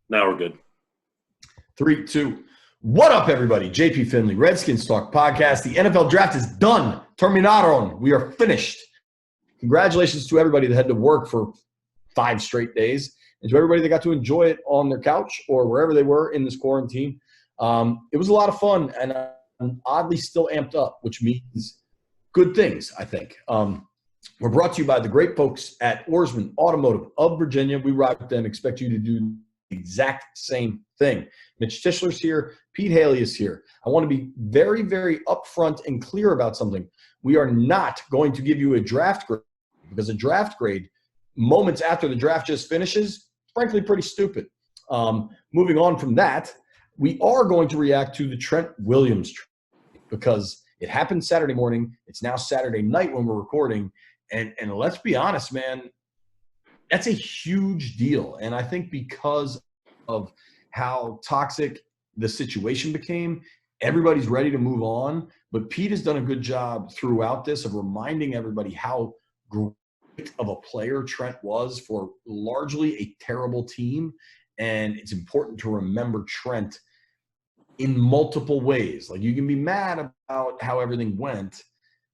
Now we're good. 3, 2. What up, everybody? JP Finlay, Redskins Talk Podcast. The NFL Draft is done. Terminaron. We are finished. Congratulations to everybody that had to work for 5 straight days, and to everybody that got to enjoy it on their couch or wherever they were in this quarantine. It was a lot of fun, and I'm oddly still amped up, which means good things, I think. We're brought to you by the great folks at Oarsman Automotive of Virginia. We ride with them. Expect you to do the exact same thing. Mitch Tischler's here. Pete Hailey is here. I want to be very, very upfront and clear about something. We are not going to give you a draft grade, because a draft grade moments after the draft just finishes, frankly, pretty stupid. Moving on from that, we are going to react to the Trent Williams trade because it happened Saturday morning. It's now Saturday night when we're recording. And let's be honest, man, that's a huge deal. And I think because of how toxic the situation became, everybody's ready to move on. But Pete has done a good job throughout this of reminding everybody how great of a player Trent was for largely a terrible team. And it's important to remember Trent in multiple ways. Like, you can be mad about how everything went,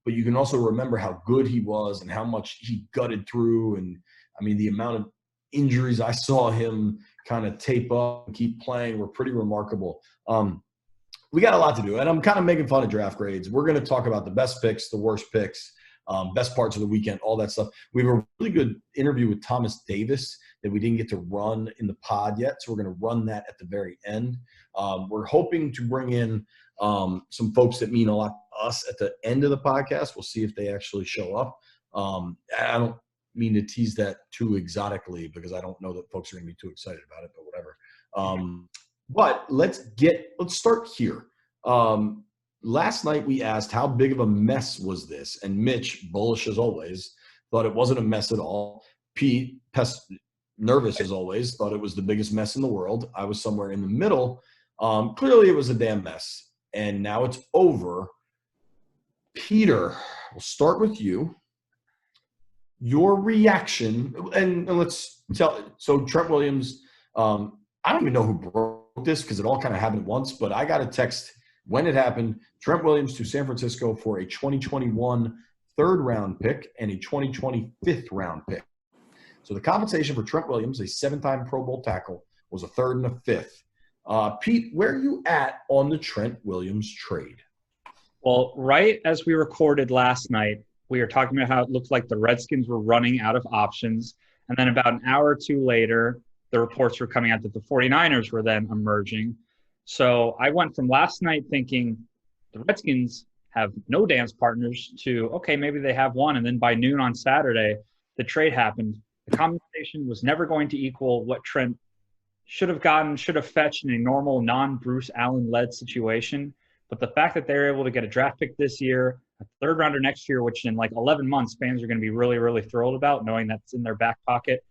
but you can also remember how good he was and how much he gutted through. And I mean, the amount of injuries I saw him kind of tape up and keep playing were pretty remarkable. We got a lot to do, and I'm kind of making fun of draft grades. We're going to talk about the best picks, the worst picks, best parts of the weekend, all that stuff. We have a really good interview with Thomas Davis that we didn't get to run in the pod yet, so we're going to run that at the very end. We're hoping to bring in some folks that mean a lot to us at the end of the podcast. We'll see if they actually show up. I don't mean to tease that too exotically because I don't know that folks are going to be too excited about it, but whatever. But let's start here. Last night we asked how big of a mess was this, and Mitch, bullish as always, thought it wasn't a mess at all. Pete, nervous as always, thought it was the biggest mess in the world. I was somewhere in the middle. Clearly it was a damn mess, and now it's over. Peter, we'll start with you. Your reaction, and let's tell. So Trent Williams, I don't even know who broke this because it all kind of happened at once, but I got a text when it happened. Trent Williams to San Francisco for a 2021 third-round pick and a 2020 fifth-round pick. So the compensation for Trent Williams, a 7-time Pro Bowl tackle, was a third and a fifth. Pete, where are you at on the Trent Williams trade? Well, right as we recorded last night, we were talking about how it looked like the Redskins were running out of options. And then about an hour or two later, the reports were coming out that the 49ers were then emerging. So I went from last night thinking the Redskins have no dance partners to, okay, maybe they have one. And then by noon on Saturday, the trade happened. The compensation was never going to equal what Trent should have fetched in a normal non-Bruce Allen-led situation. But the fact that they're able to get a draft pick this year, a third rounder next year, which in like 11 months, fans are going to be really, really thrilled about, knowing that's in their back pocket.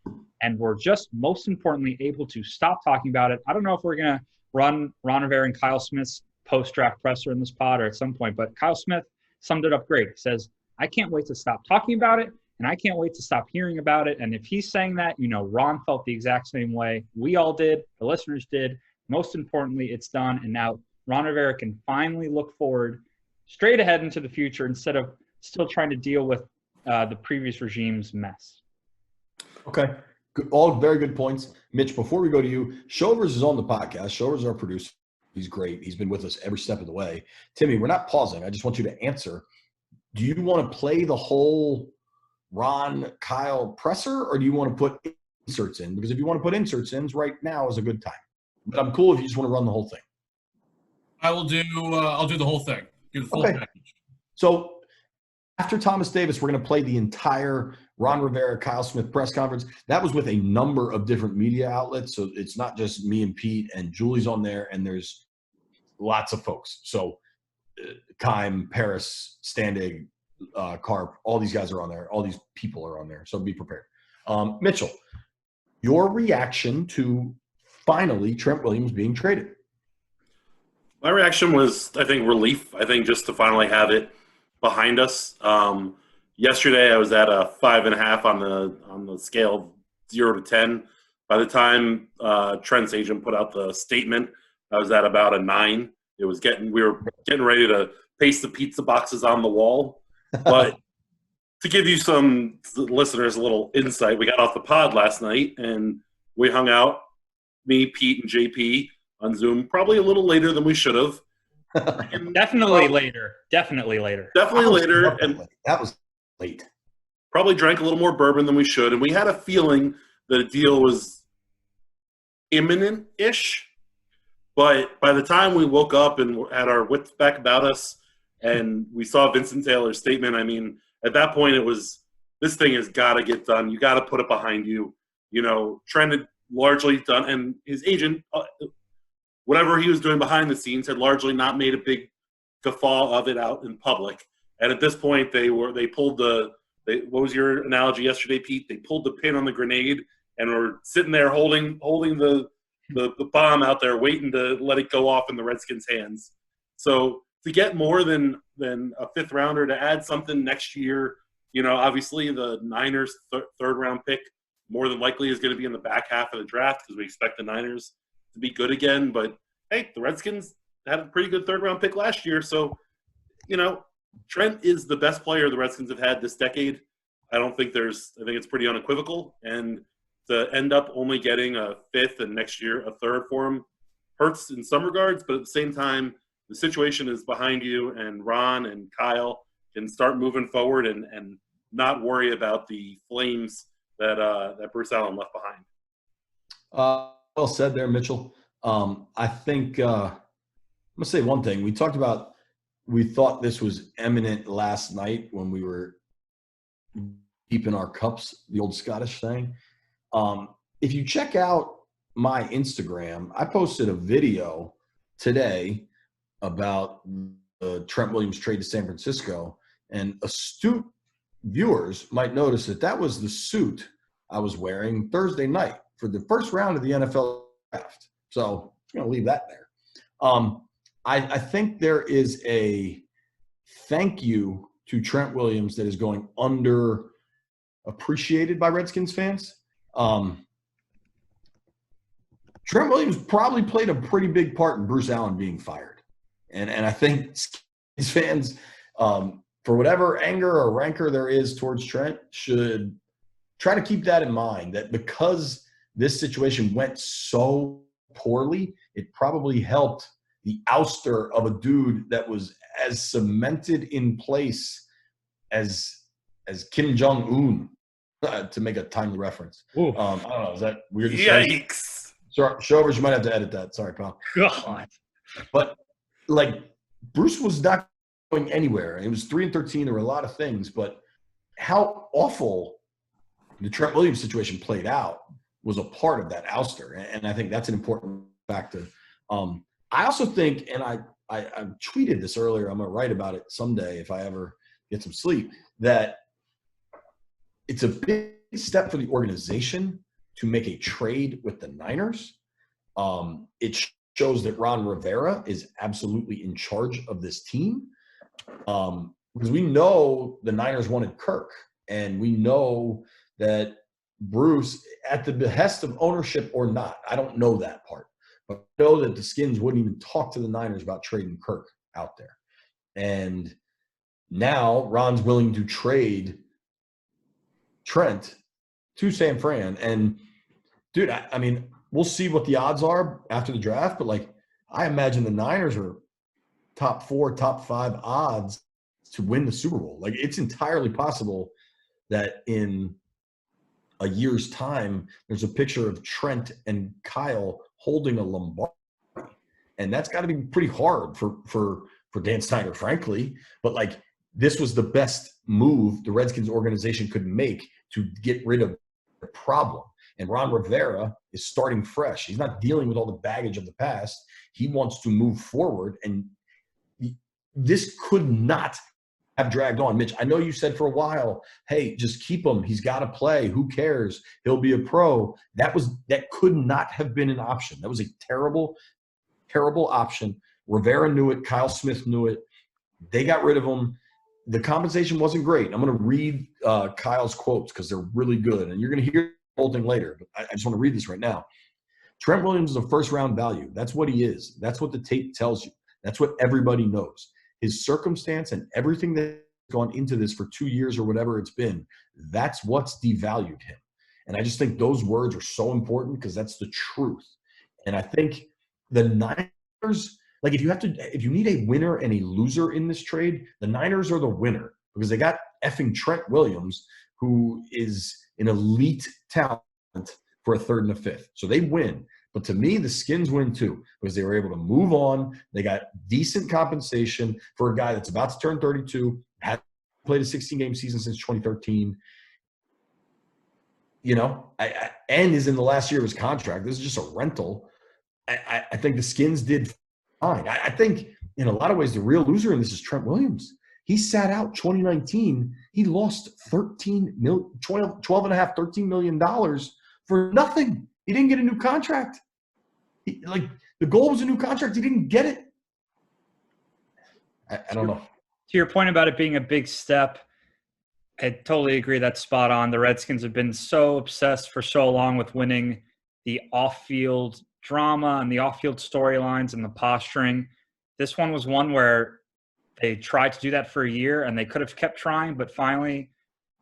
And we're just most importantly able to stop talking about it. I don't know if we're going to run Ron Rivera and Kyle Smith's post-draft presser in this pod or at some point, but Kyle Smith summed it up great. He says, I can't wait to stop talking about it, and I can't wait to stop hearing about it. And if he's saying that, you know, Ron felt the exact same way. We all did. The listeners did. Most importantly, it's done. And now Ron Rivera can finally look forward straight ahead into the future instead of still trying to deal with the previous regime's mess. Okay. All very good points. Mitch, before we go to you, Shovers is on the podcast. Shovers is our producer. He's great. He's been with us every step of the way. Timmy, we're not pausing. I just want you to answer. Do you want to play the whole Ron Kyle presser, or do you want to put inserts in? Because if you want to put inserts in, right now is a good time. But I'm cool if you just want to run the whole thing. I'll do the whole thing. Give the full package. So after Thomas Davis, we're going to play the entire Ron Rivera, Kyle Smith press conference. That was with a number of different media outlets. So it's not just me and Pete, and Julie's on there, and there's lots of folks. So Keim, Paris, Standig, Karp, all these guys are on there. All these people are on there. So be prepared. Mitchell, your reaction to finally Trent Williams being traded? My reaction was, I think, relief. I think just to finally have it behind us. Yesterday, I was at a 5.5 on the scale of 0 to 10. By the time Trent's agent put out the statement, I was at about a 9. We were getting ready to paste the pizza boxes on the wall. But to give you some listeners a little insight, we got off the pod last night and we hung out, me, Pete, and JP on Zoom, probably a little later than we should have. Definitely later. And that was late. Probably drank a little more bourbon than we should, and we had a feeling that a deal was imminent-ish. But by the time we woke up and had our wits back about us and we saw Vincent Taylor's statement, I mean, at that point it was, this thing has got to get done. You got to put it behind you. You know, Trent had largely done, and his agent, whatever he was doing behind the scenes, had largely not made a big guffaw of it out in public. And at this point, they pulled what was your analogy yesterday, Pete? They pulled the pin on the grenade and were sitting there holding the bomb out there, waiting to let it go off in the Redskins' hands. So to get more than a 5th rounder, to add something next year, you know, obviously the Niners' third round pick more than likely is going to be in the back half of the draft because we expect the Niners to be good again. But hey, the Redskins had a pretty good 3rd round pick last year, so you know, Trent is the best player the Redskins have had this decade. I think it's pretty unequivocal. And to end up only getting a 5th and next year a 3rd for him hurts in some regards, but at the same time, the situation is behind you, and Ron and Kyle can start moving forward and not worry about the flames that Bruce Allen left behind. Well said there, Mitchell. I think I'm going to say one thing. We talked about we thought this was imminent last night when we were deep in our cups, the old Scottish saying. If you check out my Instagram, I posted a video today about the Trent Williams trade to San Francisco, and astute viewers might notice that was the suit I was wearing Thursday night for the first round of the NFL draft. So I'm going to leave that there. I think there is a thank you to Trent Williams that is going underappreciated by Redskins fans. Trent Williams probably played a pretty big part in Bruce Allen being fired. And I think his fans, for whatever anger or rancor there is towards Trent, should try to keep that in mind, that because this situation went so poorly, it probably helped the ouster of a dude that was as cemented in place as Kim Jong-un, to make a timely reference. I don't know. Is that weird to say? Yikes. Sorry, Showers, you might have to edit that. Sorry, pal. God. But, like, Bruce was not going anywhere. It was 3-13. There were a lot of things. But how awful the Trent Williams situation played out was a part of that ouster. And I think that's an important factor. I also think, and I tweeted this earlier, I'm going to write about it someday if I ever get some sleep, that it's a big step for the organization to make a trade with the Niners. It shows that Ron Rivera is absolutely in charge of this team, because we know the Niners wanted Kirk, and we know that Bruce, at the behest of ownership or not, I don't know that part, but I know that the Skins wouldn't even talk to the Niners about trading Kirk out there. And now Ron's willing to trade Trent to San Fran. And, dude, I mean, we'll see what the odds are after the draft, but, like, I imagine the Niners are top 4, top 5 odds to win the Super Bowl. Like, it's entirely possible that in a year's time, there's a picture of Trent and Kyle holding a Lombardi. And that's got to be pretty hard for Dan Snyder, frankly. But, like, this was the best move the Redskins organization could make to get rid of the problem. And Ron Rivera is starting fresh. He's not dealing with all the baggage of the past. He wants to move forward. And this could not have dragged on. Mitch, I know you said for a while, hey, just keep him. He's got to play. Who cares? He'll be a pro. That could not have been an option. That was a terrible, terrible option. Rivera knew it. Kyle Smith knew it. They got rid of him. The compensation wasn't great. I'm going to read Kyle's quotes because they're really good. And you're going to hear whole thing later, but I just want to read this right now. Trent Williams is a first-round value. That's what he is. That's what the tape tells you. That's what everybody knows. His circumstance and everything that's gone into this for 2 years or whatever it's been, that's what's devalued him. And I just think those words are so important because that's the truth. And I think the Niners, like if you need a winner and a loser in this trade, the Niners are the winner because they got effing Trent Williams, who is an elite talent for a third and a fifth. So they win. But to me, the Skins win too because they were able to move on. They got decent compensation for a guy that's about to turn 32, hasn't played a 16-game season since 2013. You know, and is in the last year of his contract. This is just a rental. I think the Skins did fine. I think in a lot of ways the real loser in this is Trent Williams. He sat out 2019. He lost $13 million for nothing. He didn't get a new contract. The goal was a new contract. He didn't get it. I don't know. To your point about it being a big step, I totally agree. That's spot on. The Redskins have been so obsessed for so long with winning the off-field drama and the off-field storylines and the posturing. This one was one where they tried to do that for a year and they could have kept trying, but finally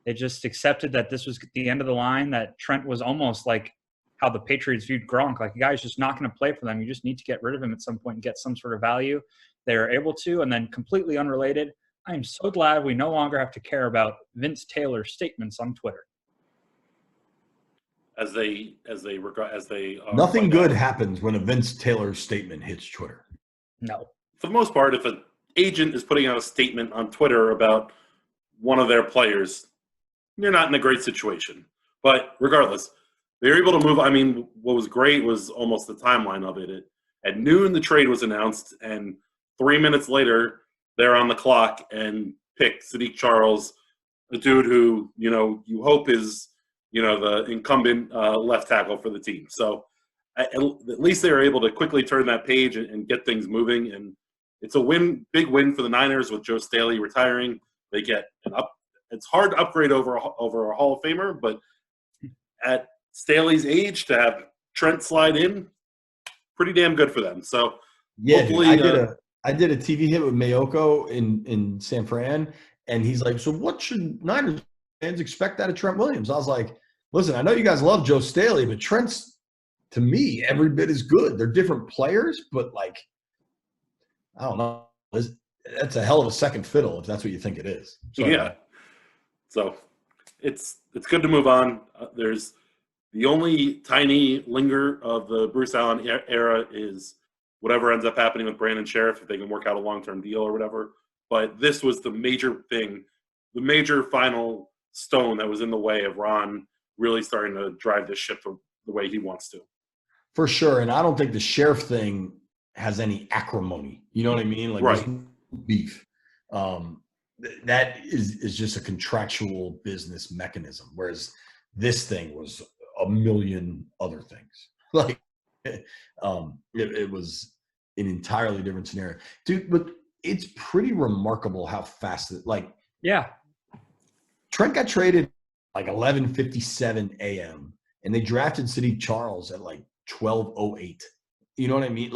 they just accepted that this was the end of the line, that Trent was almost like how the Patriots viewed Gronk. Like, the guy's just not going to play for them. You just need to get rid of him at some point and get some sort of value. They were able to. And then completely unrelated, I am so glad we no longer have to care about Vince Taylor's statements on Twitter. Nothing good happens when a Vince Taylor statement hits Twitter. No. For the most part, if an agent is putting out a statement on Twitter about one of their players, you're not in a great situation. But regardless, they were able to move. I mean, what was great was almost the timeline of it. At noon, the trade was announced, and 3 minutes later, they're on the clock and pick Sadiq Charles, a dude who, you hope is, the incumbent left tackle for the team. So at least they were able to quickly turn that page and get things moving. And it's a big win for the Niners with Joe Staley retiring. They get it's hard to upgrade over a Hall of Famer, but at Staley's age to have Trent slide in, pretty damn good for them. So yeah, hopefully, I did a TV hit with Mayoko in San Fran, and he's like, so what should Niners fans expect out of Trent Williams? I was like, listen, I know you guys love Joe Staley, but Trent's, to me, every bit as good. They're different players, but I don't know. That's a hell of a second fiddle if that's what you think it is. Yeah. So it's good to move on. There's the only tiny linger of the Bruce Allen era is whatever ends up happening with Brandon Sheriff, if they can work out a long-term deal or whatever. But this was the major thing, the major final stone that was in the way of Ron really starting to drive this ship the way he wants to. For sure. And I don't think the Sheriff thing has any acrimony. You know what I mean? Right. Beef. That is just a contractual business mechanism, whereas this thing was a million other things. It was an entirely different scenario, dude. But it's pretty remarkable how fast Trent got traded 11:57 a.m. and they drafted Sadiq Charles at 12:08. You know what I mean?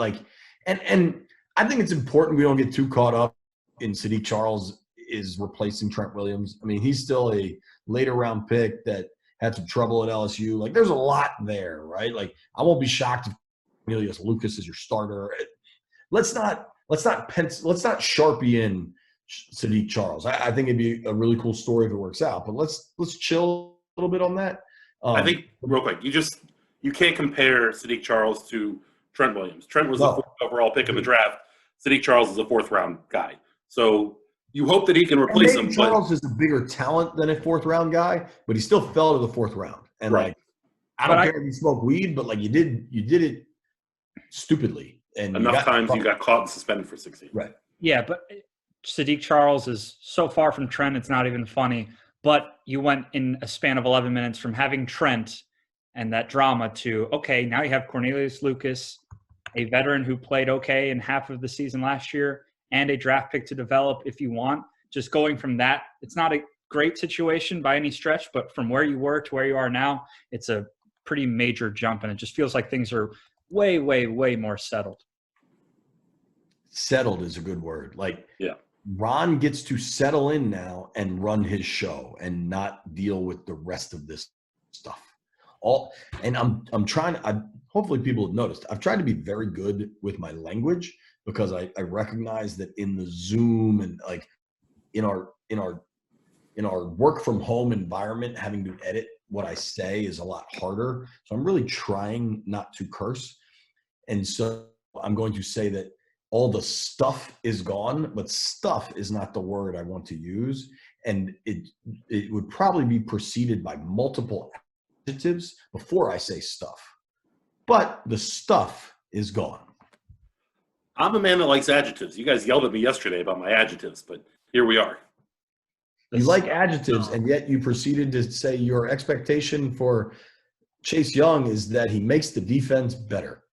And I think it's important we don't get too caught up in Sadiq Charles is replacing Trent Williams. I mean, he's still a later round pick that had some trouble at LSU. There's a lot there, right? I won't be shocked if Cornelius Lucas is your starter. Let's not Sharpie in Sadiq Charles. I think it'd be a really cool story if it works out, but let's chill a little bit on that. I think real quick, you can't compare Sadiq Charles to Trent Williams. Trent was the fourth overall pick in the draft. Sadiq Charles is a fourth round guy. So you hope that he can replace him. Charles is a bigger talent than a fourth round guy, but he still fell to the fourth round. And right. I don't care if you smoke weed, but you did it stupidly. And enough times you got caught and suspended for 16. Right. Yeah, but Sadiq Charles is so far from Trent, it's not even funny. But you went in a span of 11 minutes from having Trent and that drama to, okay, now you have Cornelius Lucas, a veteran who played okay in half of the season last year, and a draft pick to develop if you want. Just going from that, it's not great situation by any stretch, but from where you were to where you are now, it's a pretty major jump, and it just feels like things are way, way, way more settled. Settled is a good word. Like, yeah. Ron gets to settle in now and run his show and not deal with the rest of this stuff. I'm trying. Hopefully people have noticed. I've tried to be very good with my language because I recognize that in the Zoom and like in our work from home environment, having to edit what I say is a lot harder. So I'm really trying not to curse, and so I'm going to say that all the stuff is gone, but stuff is not the word I want to use. And it would probably be preceded by multiple adjectives before I say stuff. But the stuff is gone. I'm a man that likes adjectives. You guys yelled at me yesterday about my adjectives, but here we are. You like adjectives, and yet you proceeded to say your expectation for Chase Young is that he makes the defense better.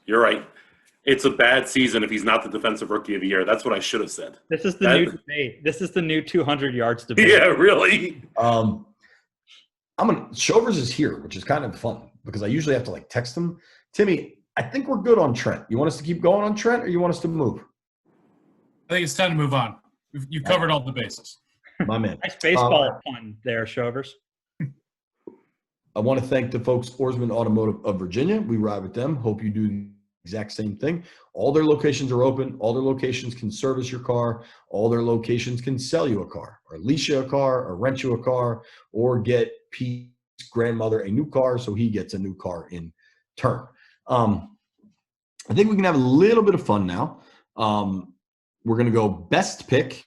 You're right. It's a bad season if he's not the defensive rookie of the year. That's what I should have said. This is the new debate. This is the new 200 yards debate. Yeah, really. Shovers is here, which is kind of fun because I usually have to like text him. Timmy, I think we're good on Trent. You want us to keep going on Trent, or you want us to move? I think it's time to move on. You've covered all the bases. My man. Nice baseball pun there, Shovers. I want to thank the folks Oarsman Automotive of Virginia. We ride with them. Hope you do the exact same thing. All their locations are open. All their locations can service your car. All their locations can sell you a car, or lease you a car, or rent you a car, or get Pete's grandmother a new car so he gets a new car in turn. I think we can have a little bit of fun now. We're going to go best pick.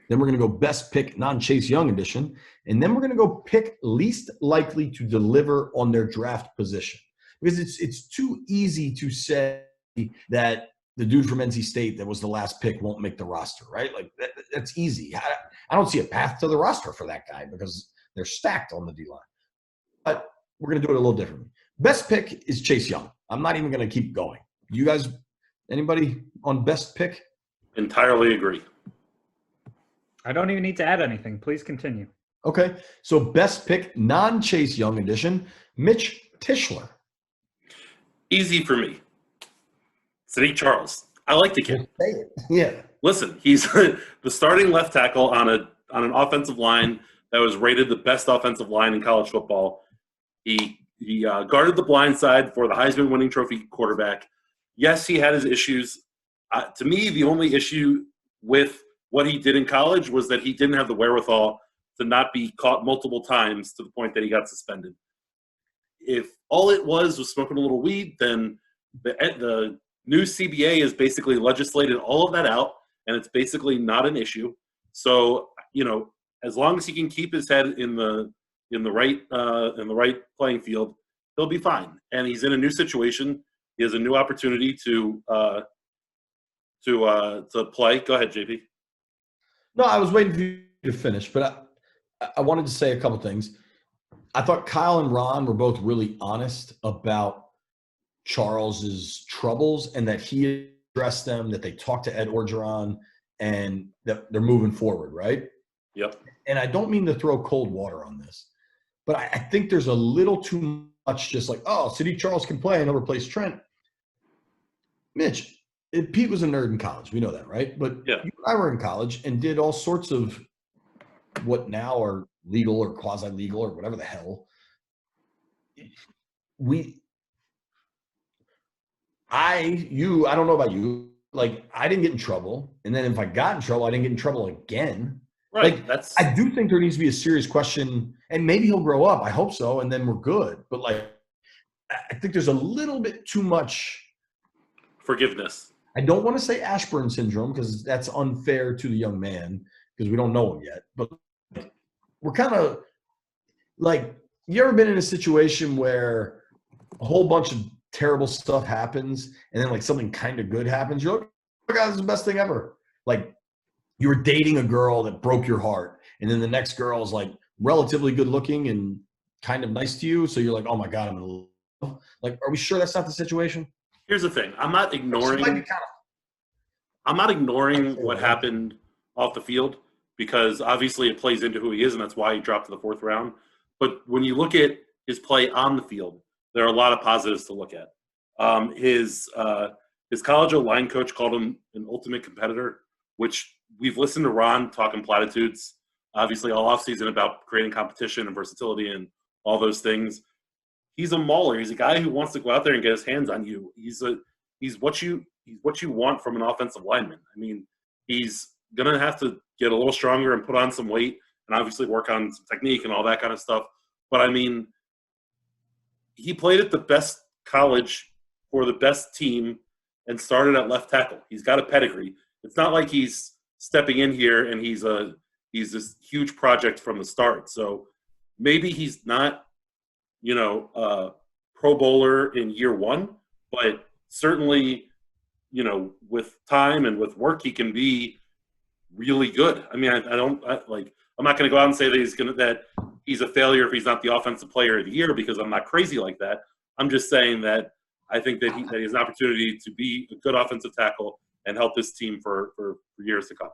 Then we're going to go best pick non-Chase Young edition. And then we're going to go pick least likely to deliver on their draft position. Because it's too easy to say that the dude from NC State that was the last pick won't make the roster, right? Like, that's easy. I don't see a path to the roster for that guy because they're stacked on the D-line. But we're going to do it a little differently. Best pick is Chase Young. I'm not even going to keep going. You guys, anybody on best pick? Entirely agree. I don't even need to add anything. Please continue. Okay. So best pick, non-Chase Young edition, Mitch Tischler. Easy for me. Sadiq Charles. I like the kid. Yeah. Listen, he's the starting left tackle on an offensive line that was rated the best offensive line in college football. He guarded the blind side for the Heisman winning trophy quarterback. Yes, he had his issues. To me, the only issue with what he did in college was that he didn't have the wherewithal to not be caught multiple times to the point that he got suspended. If all it was smoking a little weed, then the new CBA has basically legislated all of that out, and it's basically not an issue. So, as long as he can keep his head in the right playing field, he'll be fine. And he's in a new situation. He has a new opportunity to play. Go ahead, JP. No, I was waiting for you to finish, but I wanted to say a couple things. I thought Kyle and Ron were both really honest about Charles's troubles and that he addressed them, that they talked to Ed Orgeron, and that they're moving forward, right? Yep. And I don't mean to throw cold water on this, but I think there's a little too much just like, oh, Sadiq Charles can play and he'll replace Trent. Mitch, Pete was a nerd in college. We know that, right? But yeah. You and I were in college and did all sorts of what now are legal or quasi-legal or whatever the hell. I don't know about you. Like, I didn't get in trouble. And then if I got in trouble, I didn't get in trouble again. Right. Like, I do think there needs to be a serious question, and maybe he'll grow up. I hope so, and then we're good. But, like, I think there's a little bit too much forgiveness. I don't want to say Ashburn syndrome because that's unfair to the young man because we don't know him yet. But we're kind of like, you ever been in a situation where a whole bunch of terrible stuff happens and then like something kind of good happens? You're like, oh my God, this is the best thing ever. Like, you were dating a girl that broke your heart, and then the next girl is like relatively good looking and kind of nice to you. So you're like, oh my God, I'm in love. Like, are we sure that's not the situation? Here's the thing. I'm not ignoring what happened off the field, because obviously it plays into who he is, and that's why he dropped to the 4th round. But when you look at his play on the field, there are a lot of positives to look at. His college O-line coach called him an ultimate competitor, which we've listened to Ron talking platitudes, obviously all offseason about creating competition and versatility and all those things. He's a mauler. He's a guy who wants to go out there and get his hands on you. He's what you want from an offensive lineman. I mean, he's going to have to get a little stronger and put on some weight and obviously work on some technique and all that kind of stuff. But, I mean, he played at the best college for the best team and started at left tackle. He's got a pedigree. It's not like he's stepping in here and he's this huge project from the start. So maybe he's not, a Pro Bowler in year 1, but certainly, with time and with work, he can be really good. I mean, I'm not going to go out and say that he's a failure if he's not the offensive player of the year, because I'm not crazy like that. I'm just saying that I think that he has an opportunity to be a good offensive tackle and help this team for years to come.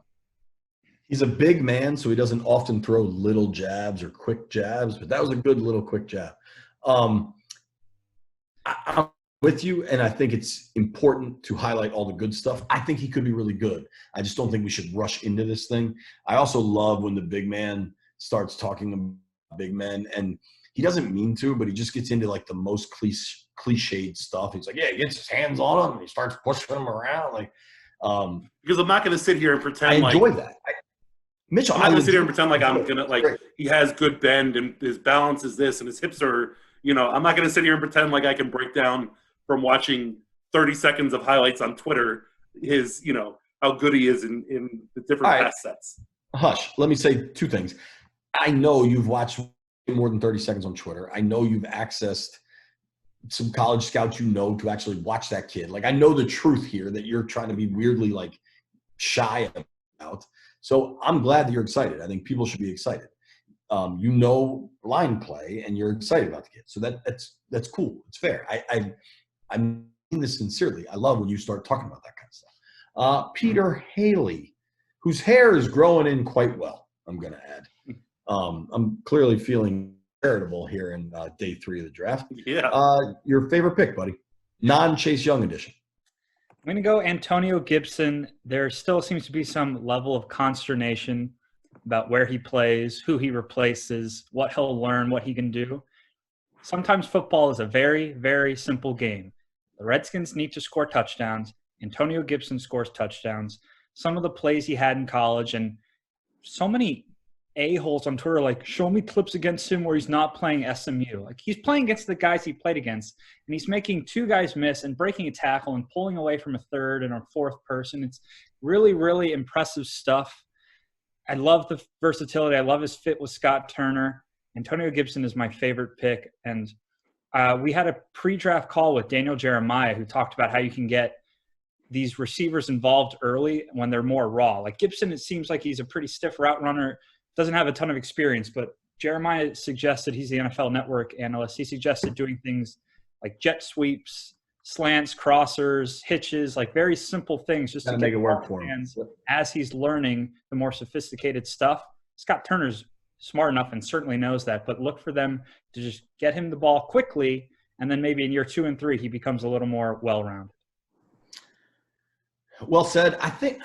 He's a big man, so he doesn't often throw little jabs or quick jabs, but that was a good little quick jab. I'm with you, and I think it's important to highlight all the good stuff. I think he could be really good. I just don't think we should rush into this thing. I also love when the big man starts talking about big men, and he doesn't mean to, but he just gets into like the most cliched stuff. He's like, yeah, he gets his hands on him, and he starts pushing him around. Because I'm not going to sit here and pretend I enjoy that. Mitchell, I'm not going to sit here and pretend like I'm going to, he has good bend and his balance is this and his hips are, I'm not going to sit here and pretend like I can break down from watching 30 seconds of highlights on Twitter his, how good he is in the different pass sets. Hush. Let me say 2 things. I know you've watched more than 30 seconds on Twitter. I know you've accessed some college scouts to actually watch that kid. I know the truth here that you're trying to be weirdly shy about. So I'm glad that you're excited. I think people should be excited. Line play, and you're excited about the kid. So that's cool. It's fair. I mean this sincerely. I love when you start talking about that kind of stuff. Peter Hailey, whose hair is growing in quite well, I'm going to add. I'm clearly feeling charitable here in day 3 of the draft. Yeah. Your favorite pick, buddy? Non-Chase Young edition. I'm going to go Antonio Gibson. There still seems to be some level of consternation about where he plays, who he replaces, what he'll learn, what he can do. Sometimes football is a very, very simple game. The Redskins need to score touchdowns. Antonio Gibson scores touchdowns. Some of the plays he had in college, and so many a-holes on Twitter show me clips against him where he's not playing SMU. He's playing against the guys he played against, and he's making 2 guys miss and breaking a tackle and pulling away from a 3rd and a 4th person. It's really, really impressive stuff. I love the versatility. I love his fit with Scott Turner. Antonio Gibson is my favorite pick, and we had a pre-draft call with Daniel Jeremiah who talked about how you can get these receivers involved early when they're more raw. Gibson, it seems like he's a pretty stiff route runner, doesn't have a ton of experience, but Jeremiah suggested, he's the NFL Network analyst, he suggested doing things like jet sweeps, slants, crossers, hitches, very simple things just to make it work for him as he's learning the more sophisticated stuff. Scott Turner's smart enough and certainly knows that, but look for them to just get him the ball quickly, and then maybe in year 2 and 3 he becomes a little more well-rounded. Well said. I think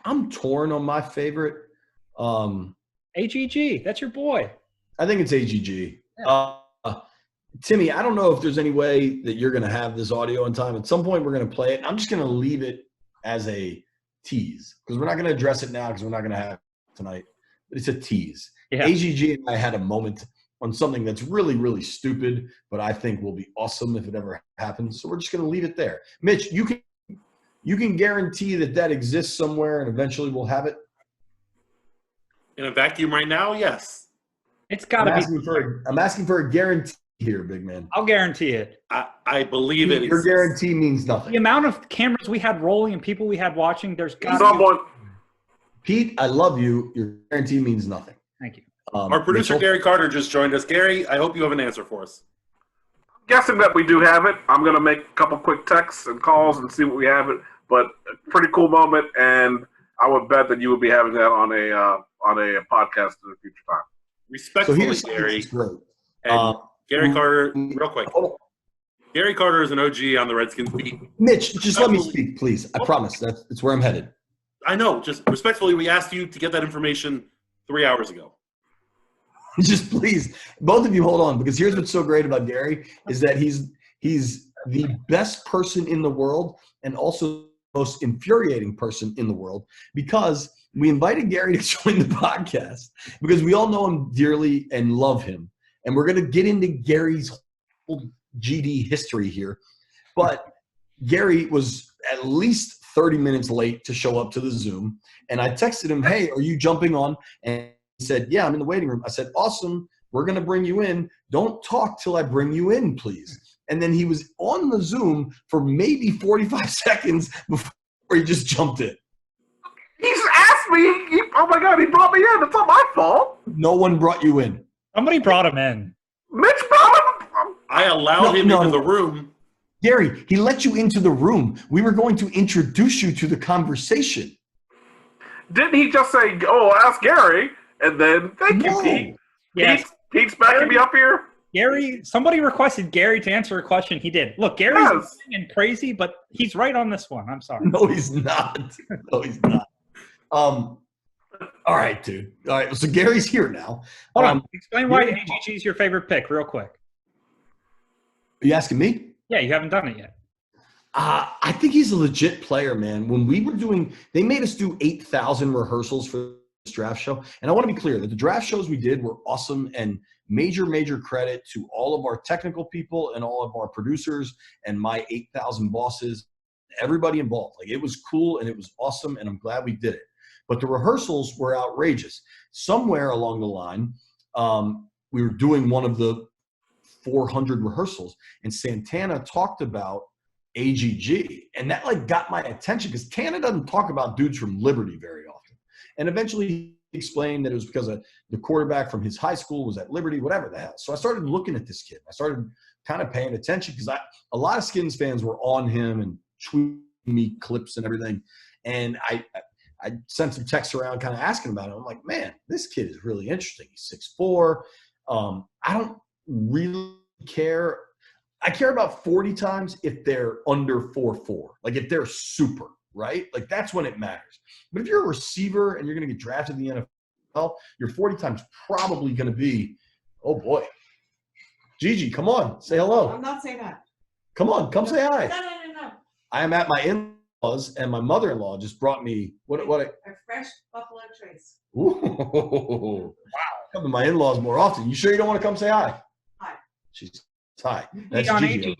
I'm torn on my favorite. AGG, that's your boy. I think it's AGG. Yeah. Timmy, I don't know if there's any way that you're going to have this audio in time. At some point, we're going to play it. I'm just going to leave it as a tease because we're not going to address it now because we're not going to have it tonight. But it's a tease. Yeah. AGG and I had a moment on something that's really, really stupid, but I think will be awesome if it ever happens. So we're just going to leave it there. Mitch, you can guarantee that exists somewhere and eventually we'll have it? In a vacuum right now, yes. It's got to be. I'm asking for a guarantee here, big man. I'll guarantee it. I believe it. Your guarantee means nothing. The amount of cameras we had rolling and people we had watching, there's got to be. Pete, I love you. Your guarantee means nothing. Thank you. Our producer, Gary Carter, just joined us. Gary, I hope you have an answer for us. I'm guessing that we do have it. I'm going to make a couple quick texts and calls and see what we have it. But a pretty cool moment, and I would bet that you would be having that on on a podcast in the future time. Respectfully, so Gary. great. And Gary Carter, real quick. Gary Carter is an OG on the Redskins beat. Mitch, just let me speak, please. I promise. That's where I'm headed. I know. Just respectfully, we asked you to get that information 3 hours ago. Just please, both of you hold on, because here's what's so great about Gary is that he's the best person in the world and also the most infuriating person in the world, because we invited Gary to join the podcast because we all know him dearly and love him. And we're going to get into Gary's whole GD history here. But Gary was at least 30 minutes late to show up to the Zoom. And I texted him, hey, are you jumping on? And he said, yeah, I'm in the waiting room. I said, awesome. We're going to bring you in. Don't talk till I bring you in, please. And then he was on the Zoom for maybe 45 seconds before he just jumped in. He's asked me. Oh, my God, he brought me in. It's not my fault. No one brought you in. Somebody brought him in. Mitch brought him. I allowed him into the room. Gary, he let you into the room. We were going to introduce you to the conversation. Didn't he just say, oh, ask Gary? And then, thank you, Pete. Yes. Pete's backing me up here. Gary, somebody requested Gary to answer a question. He did. Look, Gary's and crazy, but he's right on this one. I'm sorry. No, he's not. No, he's not. All right, dude. All right, so Gary's here now. Hold on. Explain why AGG is your favorite pick real quick. Are you asking me? Yeah, you haven't done it yet. I think he's a legit player, man. When we were doing – they made us do 8,000 rehearsals for this draft show. And I want to be clear that the draft shows we did were awesome, and major, major credit to all of our technical people and all of our producers and my 8,000 bosses, everybody involved. Like, it was cool and it was awesome, and I'm glad we did it. But the rehearsals were outrageous. Somewhere along the line, we were doing one of the 400 rehearsals, and Santana talked about AGG, and that like got my attention because Tana doesn't talk about dudes from Liberty very often. And eventually he explained that it was because the quarterback from his high school was at Liberty, whatever the hell. So I started looking at this kid. I started kind of paying attention because a lot of Skins fans were on him and tweeting me clips and everything. And I sent some texts around kind of asking about him. I'm like, man, this kid is really interesting. He's 6'4". I don't really care. I care about 40 times if they're under 4'4". Like if they're super, right? Like that's when it matters. But if you're a receiver and you're going to get drafted in the NFL, your 40 times probably going to be, oh boy. Gigi, come on, say hello. I'm not saying that. Come on, come say hi. No. I am at my in-laws, and my mother-in-law just brought me a fresh buffalo trace. Ooh, wow. Come to my in-laws more often. You sure you don't want to come say hi? Hi. She's hi. That's on Gigi.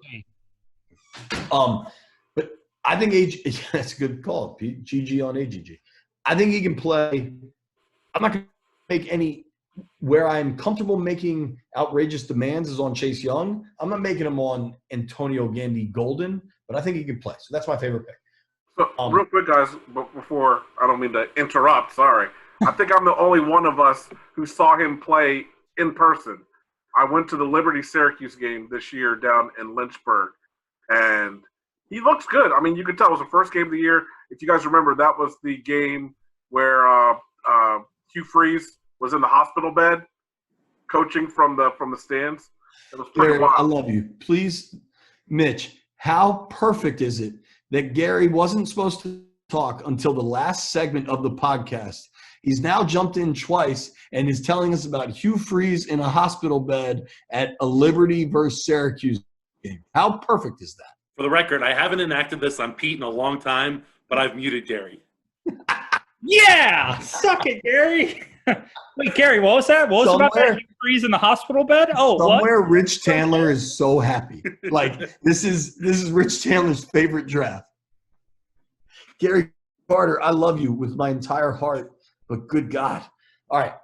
But I think that's a good call, Pete. GG on AGG. I think he can play. I'm not going to make any where I'm comfortable making outrageous demands is on Chase Young. I'm not making him on Antonio Gandy Golden, but I think he can play. So that's my favorite pick. So real quick, guys, before I don't mean to interrupt. Sorry. I think I'm the only one of us who saw him play in person. I went to the Liberty-Syracuse game this year down in Lynchburg, and he looks good. I mean, you could tell it was the first game of the year. If you guys remember, that was the game where Hugh Freeze was in the hospital bed coaching from the stands. It was pretty wild. I love you. Please, Mitch, how perfect is it that Gary wasn't supposed to talk until the last segment of the podcast? He's now jumped in twice and is telling us about Hugh Freeze in a hospital bed at a Liberty versus Syracuse game. How perfect is that? For the record, I haven't enacted this on Pete in a long time, but I've muted Gary. Yeah! Suck it, Gary. Wait, Gary, what was that? What was about that Hugh Freeze in the hospital bed? Oh, somewhere what? Rich Tandler is so happy. Like, this is Rich Tandler's favorite draft. Gary Carter, I love you with my entire heart. But good God. All right.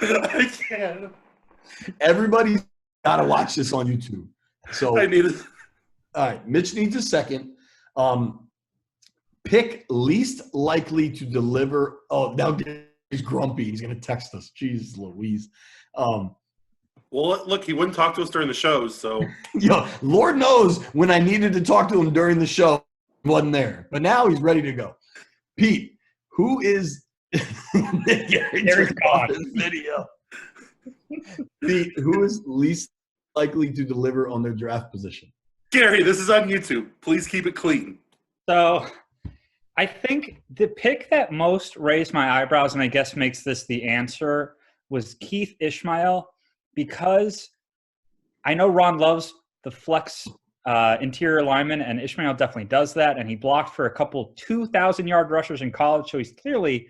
I can't. Everybody's got to watch this on YouTube. So I need it. All right. Mitch needs a second. Pick least likely to deliver. Oh, now he's grumpy. He's going to text us. Jeez Louise. Well, look, he wouldn't talk to us during the shows, so. Yo, Lord knows when I needed to talk to him during the show, he wasn't there. But now he's ready to go. Pete, Who is Gary's gone. Video. Who is least likely to deliver on their draft position? Gary, this is on YouTube. Please keep it clean. So I think the pick that most raised my eyebrows and I guess makes this the answer was Keith Ishmael, because I know Ron loves the flex interior lineman, and Ishmael definitely does that, and he blocked for a couple 2,000-yard rushers in college, so he's clearly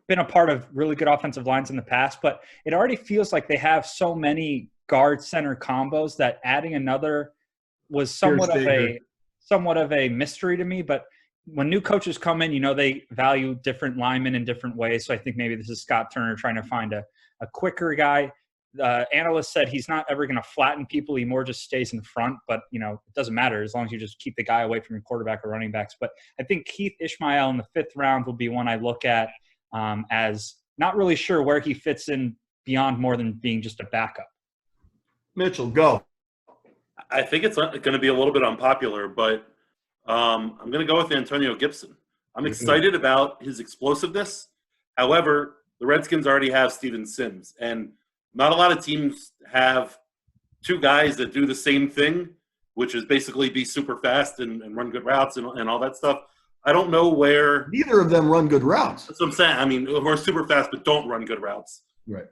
been a part of really good offensive lines in the past, but it already feels like they have so many guard-center combos that adding another was somewhat of a mystery to me. But when new coaches come in, they value different linemen in different ways. So I think maybe this is Scott Turner trying to find a quicker guy. Analyst said he's not ever going to flatten people. He more just stays in front. But, it doesn't matter as long as you just keep the guy away from your quarterback or running backs. But I think Keith Ishmael in the 5th round will be one I look at as not really sure where he fits in beyond more than being just a backup. Mitchell, go. I think it's going to be a little bit unpopular, but I'm going to go with Antonio Gibson. I'm excited about his explosiveness. However, the Redskins already have Steven Sims, and not a lot of teams have two guys that do the same thing, which is basically be super fast and run good routes and all that stuff. I don't know where – neither of them run good routes. That's what I'm saying. I mean, who are super fast but don't run good routes. Right.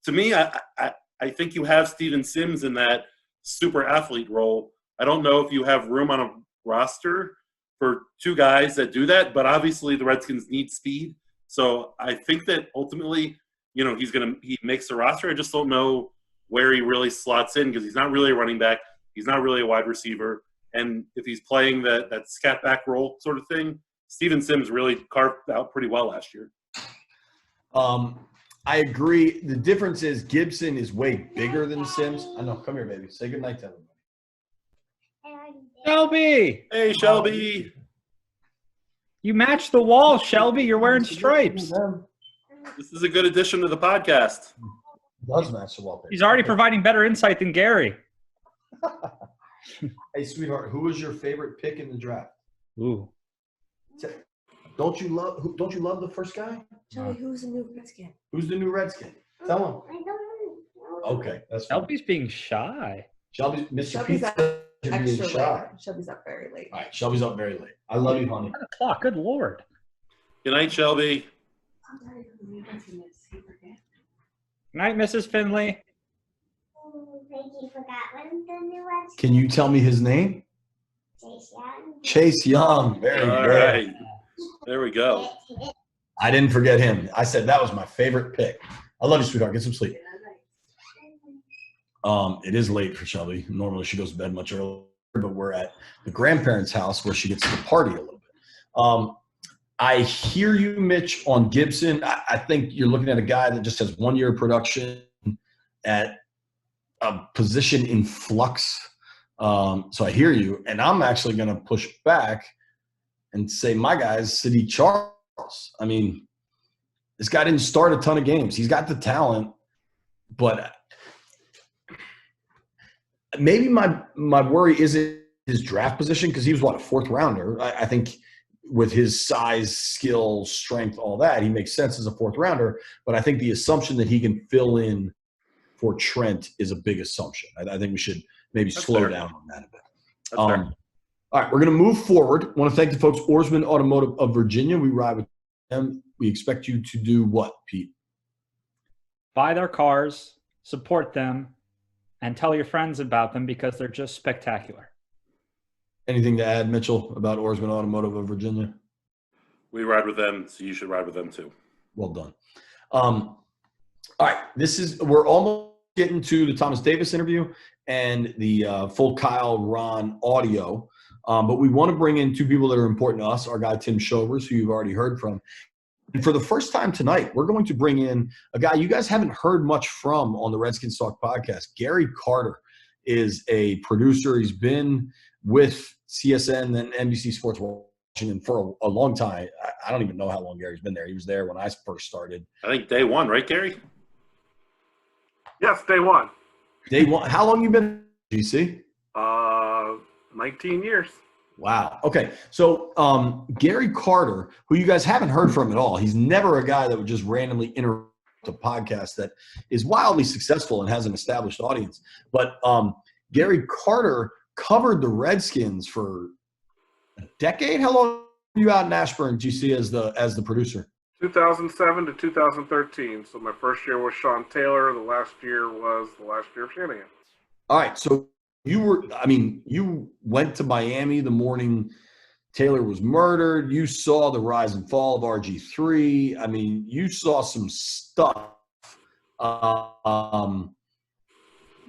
To me, I think you have Steven Sims in that super athlete role. I don't know if you have room on a roster for two guys that do that, but obviously the Redskins need speed. So I think that ultimately, he makes the roster. I just don't know where he really slots in because he's not really a running back. He's not really a wide receiver. And if he's playing that scat back role sort of thing, Steven Sims really carved out pretty well last year. I agree. The difference is Gibson is way bigger than Sims. I know. Come here, baby. Say goodnight to everybody. Shelby! Hey, Shelby. You match the wall, Shelby. You're wearing stripes. This is a good addition to the podcast. Does match the wall. He's already providing better insight than Gary. Hey, sweetheart, who was your favorite pick in the draft? Ooh. Don't you love the first guy? Joey, who's the new Redskin? Who's the new Redskin? Tell him. I don't know. Okay, that's fine. Shelby's being shy. Mr. Shelby's Pizza up being extra shy. late. Shelby's up very late. All right, Shelby's up very late. I love you, honey. 10 o'clock. Good Lord. Good night, Shelby. I'm sorry, who the new Redskin is. He forget. Good night, Mrs. Finlay. He forgot what the new Redskin. Can you tell me his name? Chase Young. Chase Young. Very All good. right. There we go. I didn't forget him. I said that was my favorite pick. I love you, sweetheart. Get some sleep. It is late for Shelby. Normally she goes to bed much earlier, but we're at the grandparents' house where she gets to party a little bit. I hear you, Mitch, on Gibson. I think you're looking at a guy that just has 1 year of production at a position in flux. So I hear you, and I'm actually going to push back and say my guy's City Charles. I mean, this guy didn't start a ton of games. He's got the talent, but maybe my worry isn't his draft position because he was, a 4th rounder. I think with his size, skill, strength, all that, he makes sense as a 4th rounder. But I think the assumption that he can fill in for Trent is a big assumption. I think we should maybe slow down on that a bit. That's fair. All right, we're going to move forward. I want to thank the folks, Oarsman Automotive of Virginia. We ride with them. We expect you to do what, Pete? Buy their cars, support them, and tell your friends about them because they're just spectacular. Anything to add, Mitchell, about Oarsman Automotive of Virginia? We ride with them, so you should ride with them too. Well done. All right, we're almost getting to the Thomas Davis interview and the full Kyle Ron audio. But we want to bring in two people that are important to us, our guy Tim Shovers, who you've already heard from. And for the first time tonight, we're going to bring in a guy you guys haven't heard much from on the Redskins Talk podcast. Gary Carter is a producer. He's been with CSN and NBC Sports Washington for a long time. I don't even know how long Gary's been there. He was there when I first started. I think day one, right, Gary? Yes, day one. Day one. How long you been at GC? 19 years. Wow. Okay. So Gary Carter, who you guys haven't heard from at all, he's never a guy that would just randomly interrupt a podcast that is wildly successful and has an established audience. But Gary Carter covered the Redskins for a decade. How long were you out in Ashburn, GC, as the producer? 2007 to 2013. So my first year was Sean Taylor. The last year was the last year of Shanahan. All right. So you went to Miami the morning Taylor was murdered. You saw the rise and fall of RG3. I mean, you saw some stuff.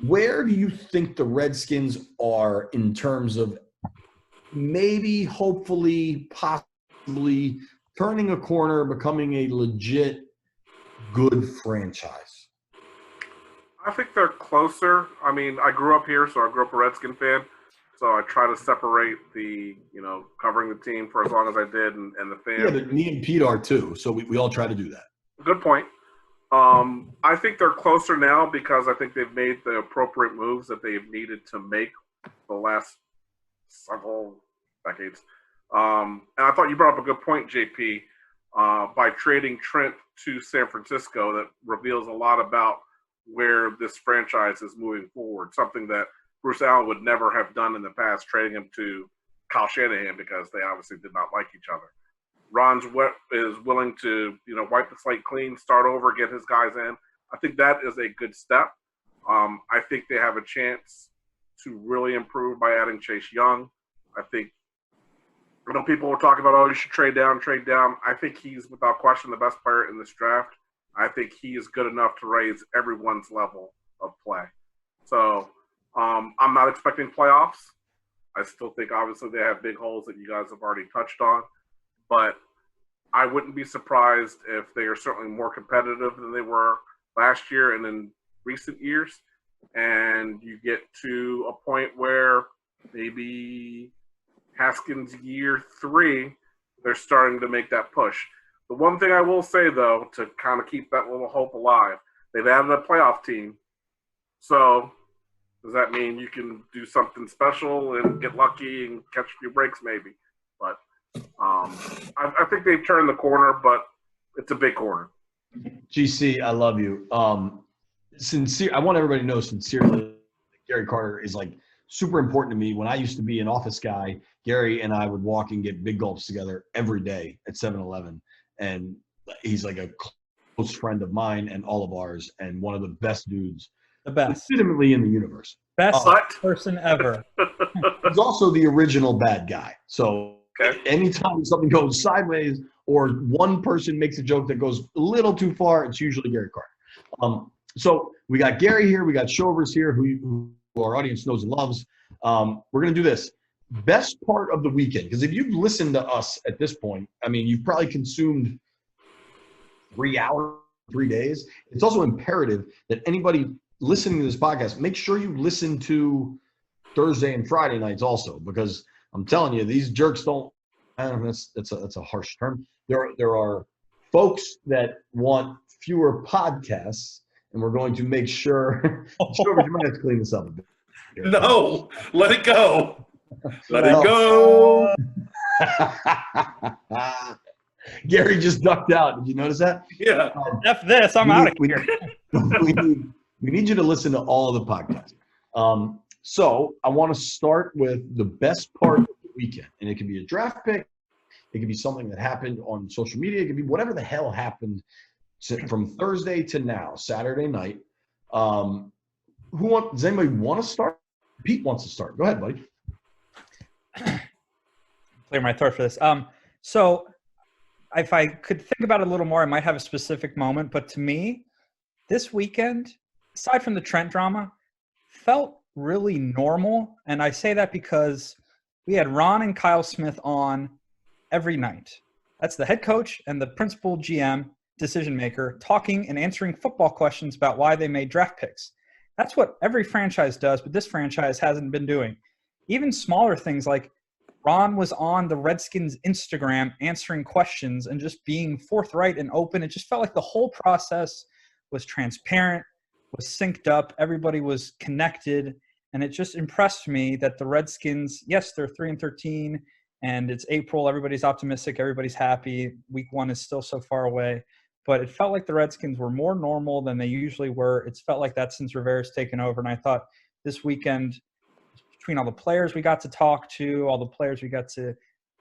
Where do you think the Redskins are in terms of maybe, hopefully, possibly turning a corner, becoming a legit good franchise? I think they're closer. I mean, I grew up here, so I grew up a Redskin fan. So I try to separate the, covering the team for as long as I did and the fan. Yeah, but me and Pete are too, so we all try to do that. Good point. I think they're closer now because I think they've made the appropriate moves that they've needed to make the last several decades. And I thought you brought up a good point, JP. By trading Trent to San Francisco, that reveals a lot about where this franchise is moving forward, something that Bruce Allen would never have done in the past, trading him to Kyle Shanahan because they obviously did not like each other. Ron is willing to, wipe the slate clean, start over, get his guys in. I think that is a good step. I think they have a chance to really improve by adding Chase Young. I think, people were talking about, you should trade down. I think he's, without question, the best player in this draft. I think he is good enough to raise everyone's level of play. So I'm not expecting playoffs. I still think, obviously, they have big holes that you guys have already touched on. But I wouldn't be surprised if they are certainly more competitive than they were last year and in recent years. And you get to a point where maybe Haskins year 3, they're starting to make that push. The one thing I will say, though, to kind of keep that little hope alive, they've added a playoff team. So does that mean you can do something special and get lucky and catch a few breaks maybe? But I think they've turned the corner, but it's a big corner. GC, I love you. I want everybody to know sincerely, Gary Carter is like super important to me. When I used to be an office guy, Gary and I would walk and get big gulps together every day at 7-Eleven. And he's like a close friend of mine and all of ours, and one of the best dudes. The best. Legitimately in the universe. Best person ever. He's also the original bad guy. So anytime something goes sideways or one person makes a joke that goes a little too far, it's usually Gary Carter. So we got Gary here. We got Shovers here, who our audience knows and loves. We're going to do this. Best part of the weekend, because if you've listened to us at this point, I mean, you've probably consumed 3 hours, 3 days. It's also imperative that anybody listening to this podcast, make sure you listen to Thursday and Friday nights also, because I'm telling you, these jerks don't. That's a harsh term. There are folks that want fewer podcasts, and we're going to make sure. Sure, you might have to clean this up a bit. No, let it go. Let it go. Gary just ducked out. Did you notice that? Yeah. F this. I'm out of here. We need you to listen to all of the podcasts. So I want to start with the best part of the weekend. And it can be a draft pick. It could be something that happened on social media. It could be whatever the hell happened from Thursday to now, Saturday night. Does anybody want to start? Pete wants to start. Go ahead, buddy. Clear my throat for this. So if I could think about it a little more, I might have a specific moment. But to me, this weekend, aside from the Trent drama, felt really normal. And I say that because we had Ron and Kyle Smith on every night. That's the head coach and the principal GM, decision maker, talking and answering football questions about why they made draft picks. That's what every franchise does, but this franchise hasn't been doing. Even smaller things like Ron was on the Redskins Instagram answering questions and just being forthright and open. It just felt like the whole process was transparent, was synced up. Everybody was connected. And it just impressed me that the Redskins, yes, they're 3-13, and it's April. Everybody's optimistic. Everybody's happy. Week 1 is still so far away. But it felt like the Redskins were more normal than they usually were. It's felt like that since Rivera's taken over. And I thought this weekend, between all the players we got to talk to, all the players we got to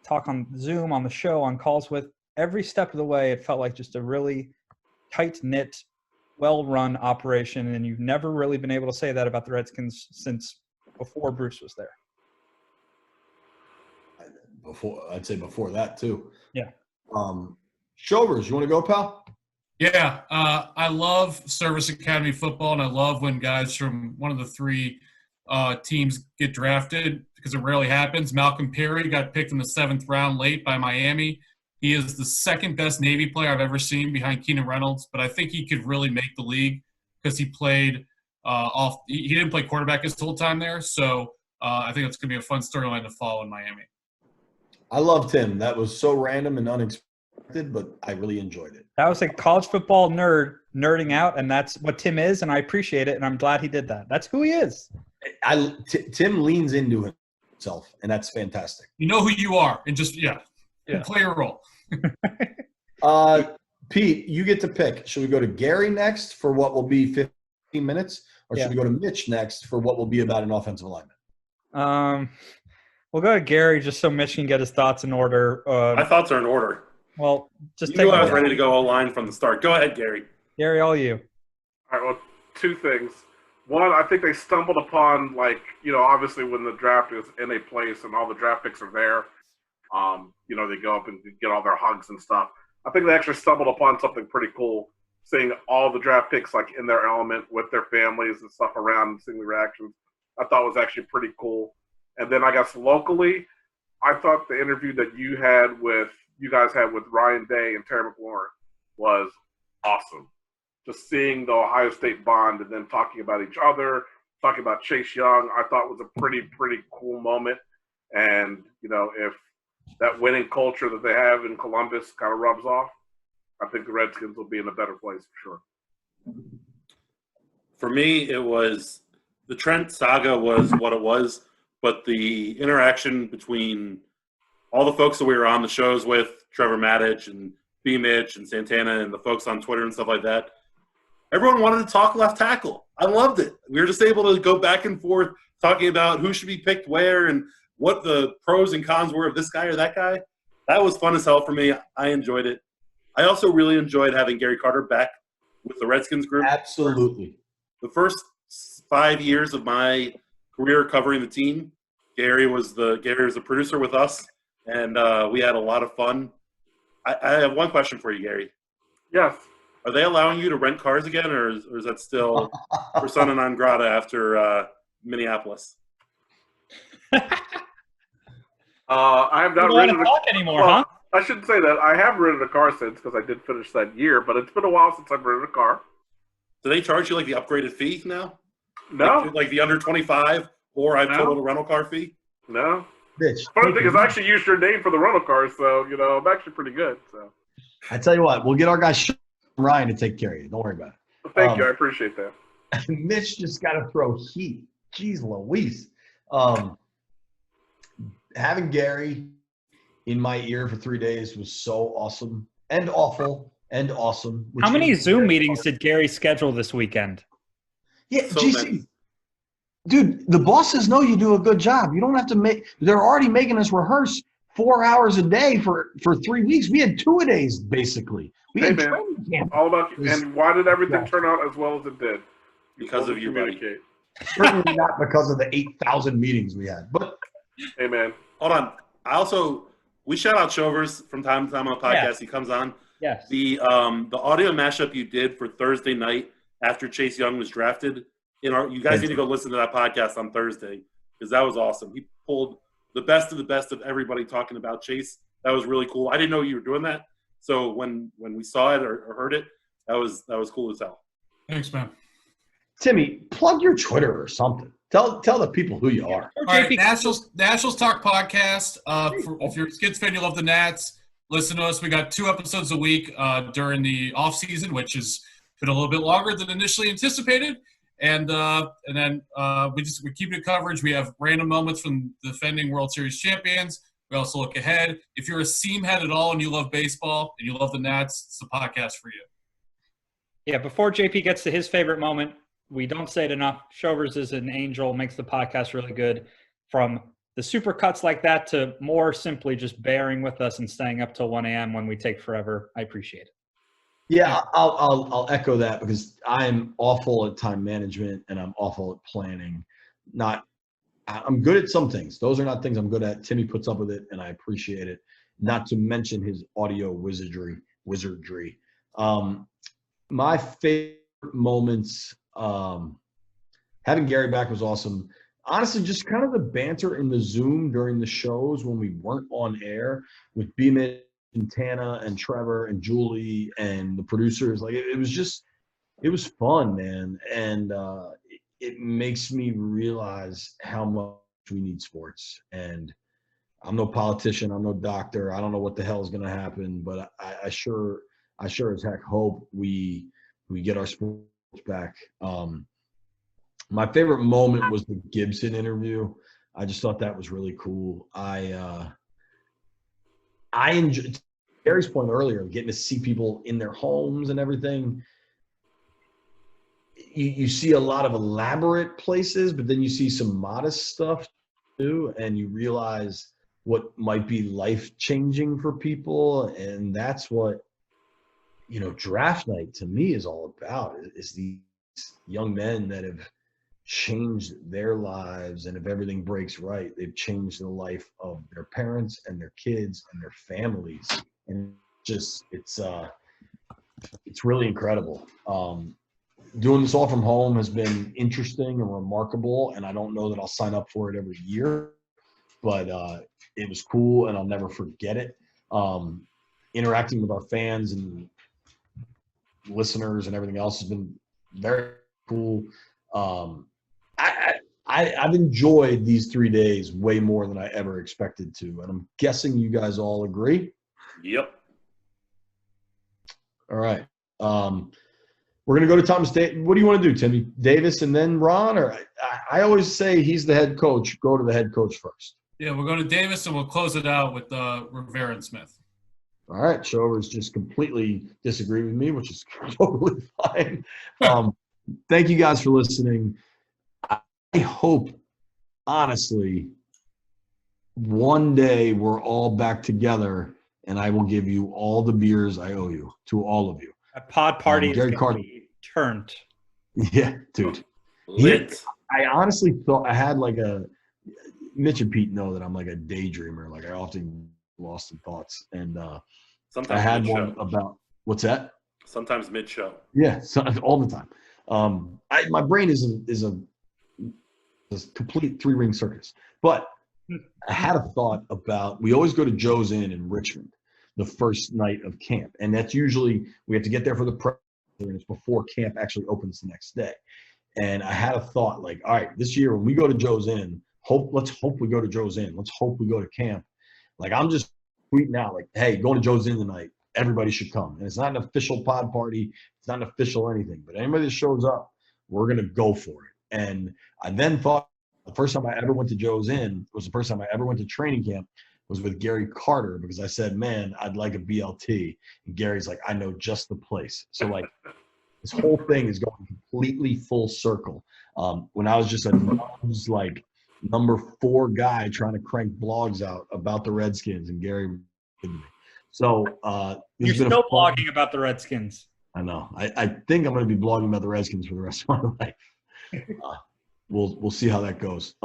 talk on Zoom, on the show, on calls with, every step of the way, it felt like just a really tight-knit, well-run operation. And you've never really been able to say that about the Redskins since before Bruce was there. I'd say before that too. Yeah. Shovers, you want to go, pal? Yeah, I love Service Academy football, and I love when guys from one of the 3 teams get drafted because it rarely happens. Malcolm Perry got picked in the 7th round late by Miami. He is the 2nd best Navy player I've ever seen behind Keenan Reynolds, but I think he could really make the league because he played he didn't play quarterback his whole time there, so I think it's going to be a fun storyline to follow in Miami. I loved him. That was so random and unexpected, but I really enjoyed it. That was a college football nerd nerding out, and that's what Tim is, and I appreciate it, and I'm glad he did that. That's who he is. Tim leans into himself, and that's fantastic. You know who you are, and just play your role. Pete, you get to pick. Should we go to Gary next for what will be 15 minutes, or should we go to Mitch next for what will be about an offensive alignment? We'll go to Gary just so Mitch can get his thoughts in order. My thoughts are in order. Well, just you take knew I was ready to go O-line from the start. Go ahead, Gary. Gary, all you. All right, well, 2 things. One, I think they stumbled upon, obviously when the draft is in a place and all the draft picks are there, they go up and get all their hugs and stuff. I think they actually stumbled upon something pretty cool, seeing all the draft picks in their element with their families and stuff around and seeing the reactions. I thought was actually pretty cool. And then I guess locally, I thought the interview that you guys had with Ryan Day and Terry McLaurin was awesome. Just seeing the Ohio State bond and then talking about each other, talking about Chase Young, I thought was a pretty cool moment. And, if that winning culture that they have in Columbus kind of rubs off, I think the Redskins will be in a better place for sure. For me, it was the Trent saga was what it was, but the interaction between all the folks that we were on the shows with, Trevor Maddich and B. Mitch and Santana and the folks on Twitter and stuff like that, everyone wanted to talk left tackle. I loved it. We were just able to go back and forth talking about who should be picked where and what the pros and cons were of this guy or that guy. That was fun as hell for me. I enjoyed it. I also really enjoyed having Gary Carter back with the Redskins group. Absolutely. The first 5 years of my career covering the team, Gary was the producer with us, and we had a lot of fun. I have one question for you, Gary. Yes. Are they allowing you to rent cars again, or is that still persona non grata after Minneapolis? I have not You don't ridden want to talk anymore, huh? I shouldn't say that. I have ridden a car since because I did finish that year, but it's been a while since I've ridden a car. Do they charge you the upgraded fee now? No. Like the under 25, or I've totaled a rental car fee? No. Bitch. Funny thing is, I actually used your name for the rental car, so I'm actually pretty good. So. I tell you what, we'll get our guy Ryan to take care of you. Don't worry about it. Thank you. I appreciate that. Mitch just got to throw heat. Jeez Louise. Having Gary in my ear for 3 days was so awesome and awful and awesome. How many Zoom meetings did Gary schedule this weekend? Yeah, So GC. many. Dude, the bosses know you do a good job. You don't have to they're already making us rehearse 4 hours a day for 3 weeks. We had 2-a-days basically. We had training camp. All about you. And why did everything turn out as well as it did? Because of you, buddy. Communicate. Certainly not because of the 8,000 meetings we had. But Hey, man. Hold on. We shout out Shovers from time to time on the podcast. Yeah. He comes on. Yes. The audio mashup you did for Thursday night after Chase Young was drafted, you guys need to go listen to that podcast on Thursday because that was awesome. He pulled the best of everybody talking about Chase. That was really cool. I didn't know you were doing that. So when we saw it or heard it, that was cool as hell. Thanks, man. Timmy, plug your Twitter or something. Tell the people who you are. All right, Nationals Talk Podcast. If you're a Skids fan, you love the Nats, listen to us. We got 2 episodes a week during the off season, which has been a little bit longer than initially anticipated. And then we keep it coverage. We have random moments from the defending World Series champions. We also look ahead. If you're a seam head at all and you love baseball and you love the Nats, it's the podcast for you. Yeah, before JP gets to his favorite moment, we don't say it enough. Shovers is an angel, makes the podcast really good. From the super cuts like that to more simply just bearing with us and staying up till 1 a.m. when we take forever. I appreciate it. Yeah, I'll echo that because I'm awful at time management and I'm awful at planning. I'm good at some things. Those are not things I'm good at. Timmy puts up with it and I appreciate it. Not to mention his audio wizardry. My favorite moments, having Gary back was awesome. Honestly, just kind of the banter in the Zoom during the shows when we weren't on air with Beeman and Tana and Trevor and Julie and the producers. Like it was fun, man. And it makes me realize how much we need sports. And I'm no politician. I'm no doctor. I don't know what the hell is going to happen, but I sure as heck hope we get our sports back. My favorite moment was the Gibson interview. I just thought that was really cool. I enjoyed Gary's point earlier, getting to see people in their homes and everything. You see a lot of elaborate places, but then you see some modest stuff too, and you realize what might be life-changing for people, and that's what draft night to me is all about, is these young men that have changed their lives, and if everything breaks right, they've changed the life of their parents and their kids and their families. And it's really incredible. Doing this all from home has been interesting and remarkable, and I don't know that I'll sign up for it every year, but it was cool and I'll never forget it. Interacting with our fans and listeners and everything else has been very cool. I've enjoyed these 3 days way more than I ever expected to, and I'm guessing you guys all agree. Yep. All right. We're going to go to Thomas Davis. What do you want to do, Timmy? Davis and then Ron? Or I always say he's the head coach. Go to the head coach first. Yeah, we'll go to Davis and we'll close it out with Rivera and Smith. All right. Shovers just completely disagree with me, which is totally fine. Thank you guys for listening. I hope, honestly, one day we're all back together and I will give you all the beers I owe you, to all of you. A pod party is Gary going Carter. to be turned. Yeah, dude. Lit. I honestly thought I had Mitch and Pete know that I'm like a daydreamer. Like I often lost in thoughts. And Sometimes I had mid-show. one about, what's that? Sometimes mid-show. Yeah, all the time. My brain is a complete three-ring circus. But I had a thought about, we always go to Joe's Inn in Richmond the first night of camp. And that's usually, we have to get there for the prep, and it's before camp actually opens the next day. And I had a thought all right, this year when we go to Joe's Inn, let's hope we go to Joe's Inn. Let's hope we go to camp. I'm just tweeting out hey, going to Joe's Inn tonight. Everybody should come. And it's not an official pod party. It's not an official anything. But anybody that shows up, we're going to go for it. And I then thought the first time I ever went to Joe's Inn was the first time I ever went to training camp was with Gary Carter, because I said, man, I'd like a BLT. And Gary's like, I know just the place. So this whole thing is going completely full circle. When I was just number 4 guy trying to crank blogs out about the Redskins, and Gary. So you're still blogging about the Redskins. I know. I think I'm going to be blogging about the Redskins for the rest of my life. We'll see how that goes.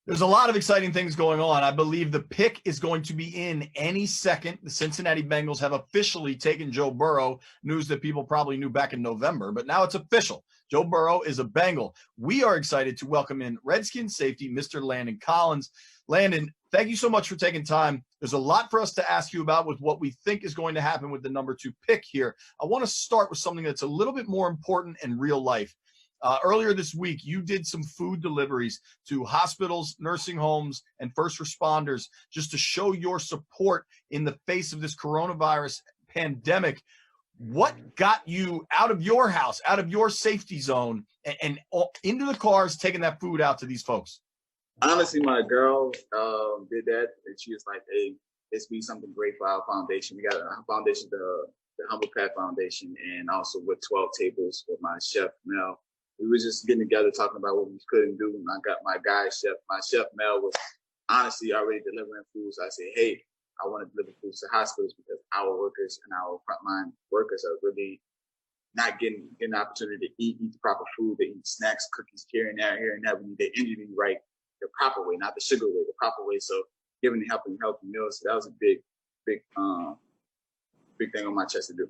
There's a lot of exciting things going on. I believe the pick is going to be in any second. The Cincinnati Bengals have officially taken Joe Burrow, news that people probably knew back in November, but now it's official. Joe Burrow is a Bengal. We are excited to welcome in Redskins safety, Mr. Landon Collins. Landon, thank you so much for taking time. There's a lot for us to ask you about with what we think is going to happen with the number 2 pick here. I want to start with something that's a little bit more important in real life. Earlier this week, you did some food deliveries to hospitals, nursing homes, and first responders just to show your support in the face of this coronavirus pandemic. what got you out of your house, out of your safety zone, and into the cars, taking that food out to these folks? Honestly, my girl did that, and she was like, "Hey, let's be something great for our foundation. We got a foundation, the Humble Path Foundation, and also with 12 tables with my chef Mel. We were just getting together, talking about what we couldn't do. And I got my chef Mel was honestly already delivering food. So I said, hey, I want to deliver food to hospitals because our workers and our frontline workers are really not getting the opportunity to eat the proper food. They eat snacks, cookies, here and there. We need their energy right the proper way, not the sugar way, the proper way. So giving them healthy meals. So that was a big thing on my chest to do.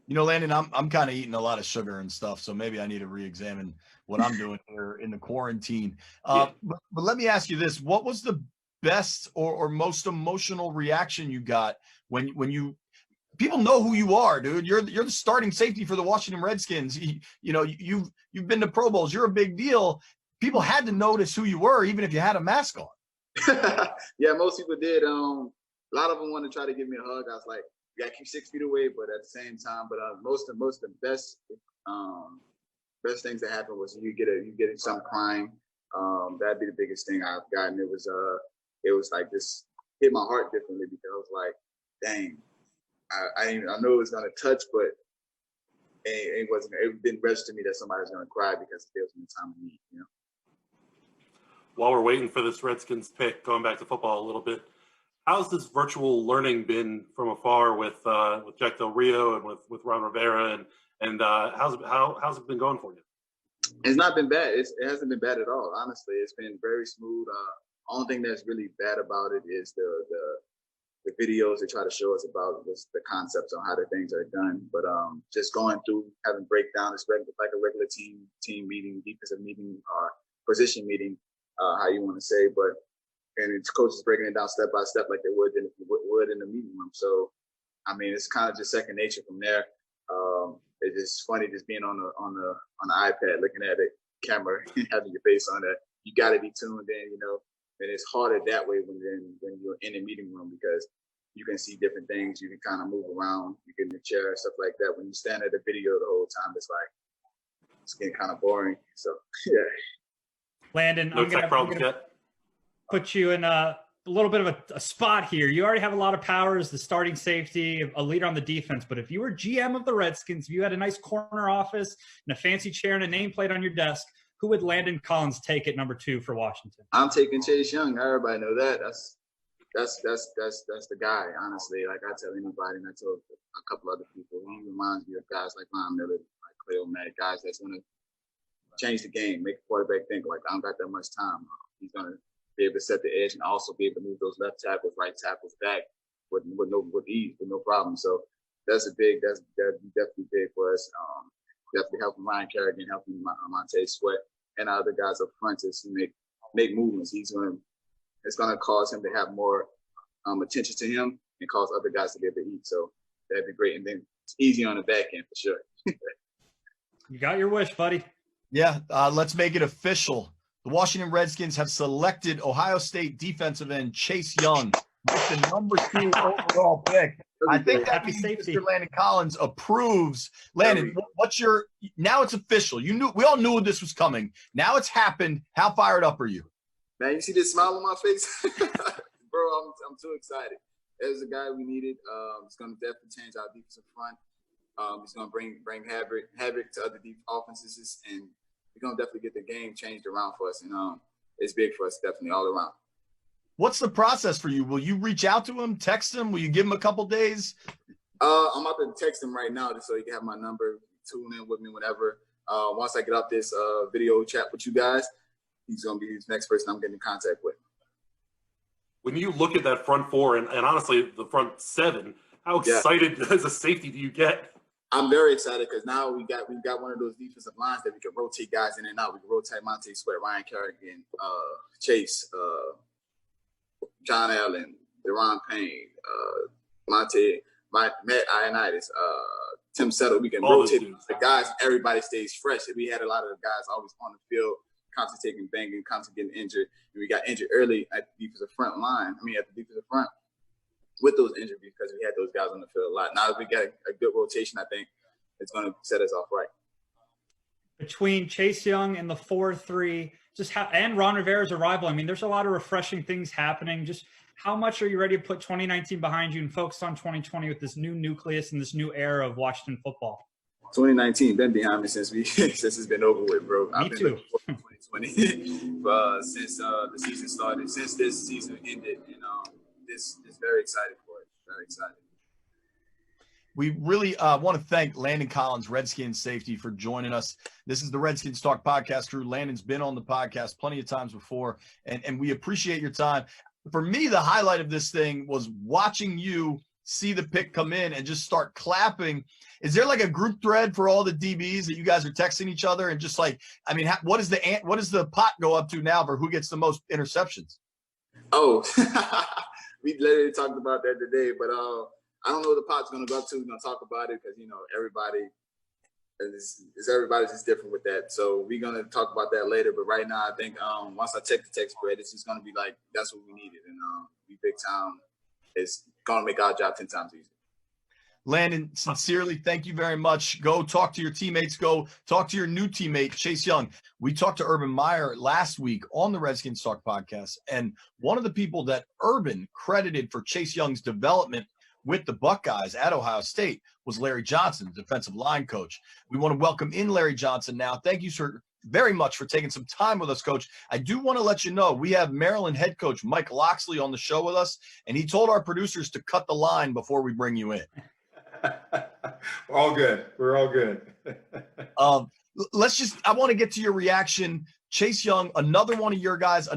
You know, Landon, I'm kind of eating a lot of sugar and stuff, so maybe I need to re-examine what I'm doing here in the quarantine. But let me ask you this: what was the best or most emotional reaction you got when you? People know who you are, dude. You're the starting safety for the Washington Redskins. You've been to Pro Bowls. You're a big deal. People had to notice who you were, even if you had a mask on. Yeah, most people did. A lot of them wanted to try to give me a hug. I was like, you gotta keep 6 feet away, but at the same time, most of the best things that happened was you get some crying. That'd be the biggest thing I've gotten. It was like this hit my heart differently because I was like, dang, I know it was gonna touch, but it didn't register me that somebody was gonna cry because there was no time of need, you know. While we're waiting for this Redskins pick, going back to football a little bit, how's this virtual learning been from afar with Jack Del Rio and with Ron Rivera and how's it been going for you? It's not been bad. It hasn't been bad at all. Honestly, it's been very smooth. Only thing that's really bad about it is the videos they try to show us about the concepts on how the things are done. But just going through having breakdown, it's like a regular team meeting, defensive meeting, position meeting, how you want to say, and it's coaches breaking it down step by step like they would in the meeting room. So, I mean, it's kind of just second nature from there. It's just funny just being on the iPad, looking at the camera, and having your face on that. You got to be tuned in, you know. And it's harder that way when you're in the meeting room because you can see different things. You can kind of move around. You get in the chair, stuff like that. When you stand at the video the whole time, it's getting kind of boring. So, yeah. Landon, No I'm tech problems yet? Put you in a little bit of a spot here. You already have a lot of power as the starting safety, a leader on the defense. But if you were GM of the Redskins, if you had a nice corner office and a fancy chair and a nameplate on your desk, who would Landon Collins take at number 2 for Washington? I'm taking Chase Young. Everybody know that. That's the guy. Honestly, like I tell anybody, and I told a couple other people, he reminds me of guys like Von Miller, like Cleo Mack, guys that's gonna change the game, make the quarterback think like I don't got that much time. He's gonna be able to set the edge and also be able to move those left tackles, right tackles back with ease, with no problem. So that'd be definitely big for us. Definitely helping Ryan Kerrigan, helping Montez Sweat, and other guys up front to make movements. It's gonna cause him to have more attention to him and cause other guys to be able to eat. So that'd be great. And then it's easy on the back end for sure. You got your wish, buddy. Yeah, let's make it official. The Washington Redskins have selected Ohio State defensive end Chase Young with the number 2 overall pick. I think that means Mr. Landon Collins approves. Landon, now it's official. We all knew this was coming. Now it's happened. How fired up are you? Man, you see this smile on my face? Bro, I'm too excited. There's a guy we needed. It's going to definitely change our defensive front. It's going to bring havoc to other deep offenses, and we're going to definitely get the game changed around for us. And it's big for us, definitely, all around. What's the process for you? Will you reach out to him, text him? Will you give him a couple days? I'm about to text him right now just so you can have my number. Tune in with me whenever. Once I get off this video chat with you guys, he's going to be the next person I'm getting in contact with. When you look at that front 4 and honestly the front 7, how excited as a safety do you get? I'm very excited because now we've got one of those defensive lines that we can rotate guys in and out. We can rotate Montez Sweat, Ryan Kerrigan, Chase, John Allen, Deron Payne, Matt Ioannidis, Tim Settle. We can rotate the guys. Everybody stays fresh. We had a lot of the guys always on the field, constantly taking banging, constantly getting injured. And we got injured early at the defensive front. with those injuries because we had those guys on the field a lot. Now that we got a good rotation, I think it's going to set us off right. Between Chase Young and the 4-3, and Ron Rivera's arrival, I mean, there's a lot of refreshing things happening. Just how much are you ready to put 2019 behind you and focus on 2020 with this new nucleus and this new era of Washington football? 2019 been behind me since it's been over with, bro. Me too. 2020 since the season started, since this season ended, and this is very excited for it. Very excited. We really want to thank Landon Collins, Redskins safety, for joining us. This is the Redskins Talk podcast crew. Landon's been on the podcast plenty of times before, and we appreciate your time. For me, the highlight of this thing was watching you see the pick come in and just start clapping. Is there like a group thread for all the DBs that you guys are texting each other and just like, I mean, what does the pot go up to now for who gets the most interceptions? Oh, we literally talked about that today, but I don't know what the pot's going to go up to. We're going to talk about it because, everybody's just different with that. So we're going to talk about that later. But right now, I think once I check the text spread, it's just going to be like, that's what we needed. And we big time. It's going to make our job 10 times easier. Landon, sincerely, thank you very much. Go talk to your teammates. Go talk to your new teammate, Chase Young. We talked to Urban Meyer last week on the Redskins Talk podcast. And one of the people that Urban credited for Chase Young's development with the Buckeyes at Ohio State was Larry Johnson, the defensive line coach. We want to welcome in Larry Johnson now. Thank you, sir, very much for taking some time with us, Coach. I do want to let you know we have Maryland head coach Mike Loxley on the show with us, and he told our producers to cut the line before we bring you in. We're all good. We're all good. I want to get to your reaction. Chase Young, another one of your guys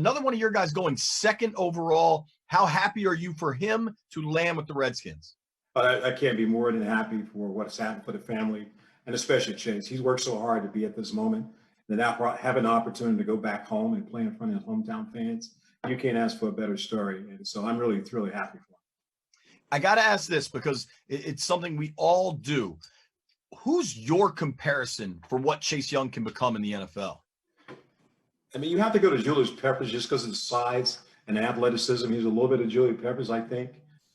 going second overall. How happy are you for him to land with the Redskins? I can't be more than happy for what's happened for the family, and especially Chase. He's worked so hard to be at this moment, and now have an opportunity to go back home and play in front of his hometown fans. You can't ask for a better story, and so I'm really happy for him. I got to ask this because it's something we all do. Who's your comparison for what Chase Young can become in the NFL? I mean, you have to go to Julius Peppers just because of the size and athleticism. He's a little bit of Julius Peppers, I think.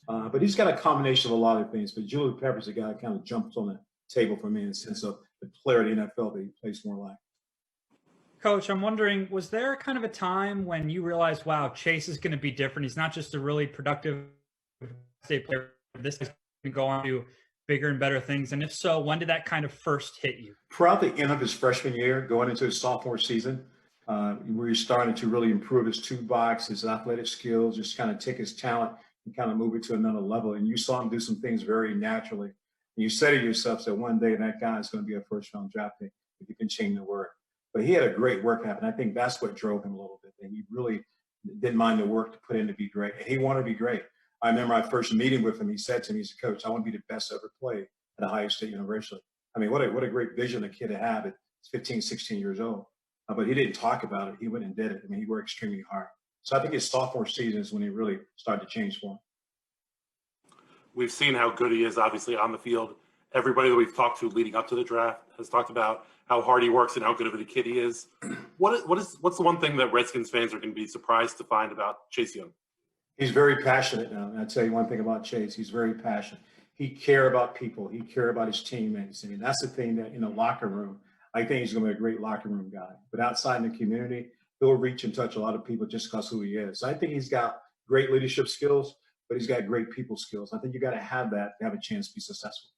But he's got a combination of a lot of things. But Julius Peppers is a guy that kind of jumps on the table for me in the sense of the player of the NFL that he plays more like. Coach, I'm wondering, was there kind of a time when you realized, wow, Chase is going to be different? He's not just a really productive state player. This is going to go on to do bigger and better things. And if so, when did that kind of first hit you? Throughout the end of his freshman year, going into his sophomore season, where he's starting to really improve his toolbox, his athletic skills, just kind of take his talent and kind of move it to another level. And you saw him do some things very naturally. And you say to yourself that one day that guy is going to be a first-round draft pick if you can change the word. But he had a great work ethic. I think that's what drove him a little bit. And he really didn't mind the work to put in to be great. And he wanted to be great. I remember our first meeting with him. He said to me, he's a coach, I want to be the best ever played at Ohio State University. I mean, what a great vision the kid had at 15, 16 years old. But he didn't talk about it. He went and did it. I mean, he worked extremely hard. So I think his sophomore season is when he really started to change for him. We've seen how good he is, obviously, on the field. Everybody that we've talked to leading up to the draft has talked about how hard he works and how good of a kid he is. What's the one thing that Redskins fans are going to be surprised to find about Chase Young? He's very passionate now. And I'll tell you one thing about Chase. He's very passionate. He cares about people. He cares about his teammates. I mean, that's the thing that in the locker room, I think he's going to be a great locker room guy. But outside in the community, he'll reach and touch a lot of people just because who he is. So I think he's got great leadership skills, but he's got great people skills. I think you got to have that to have a chance to be successful.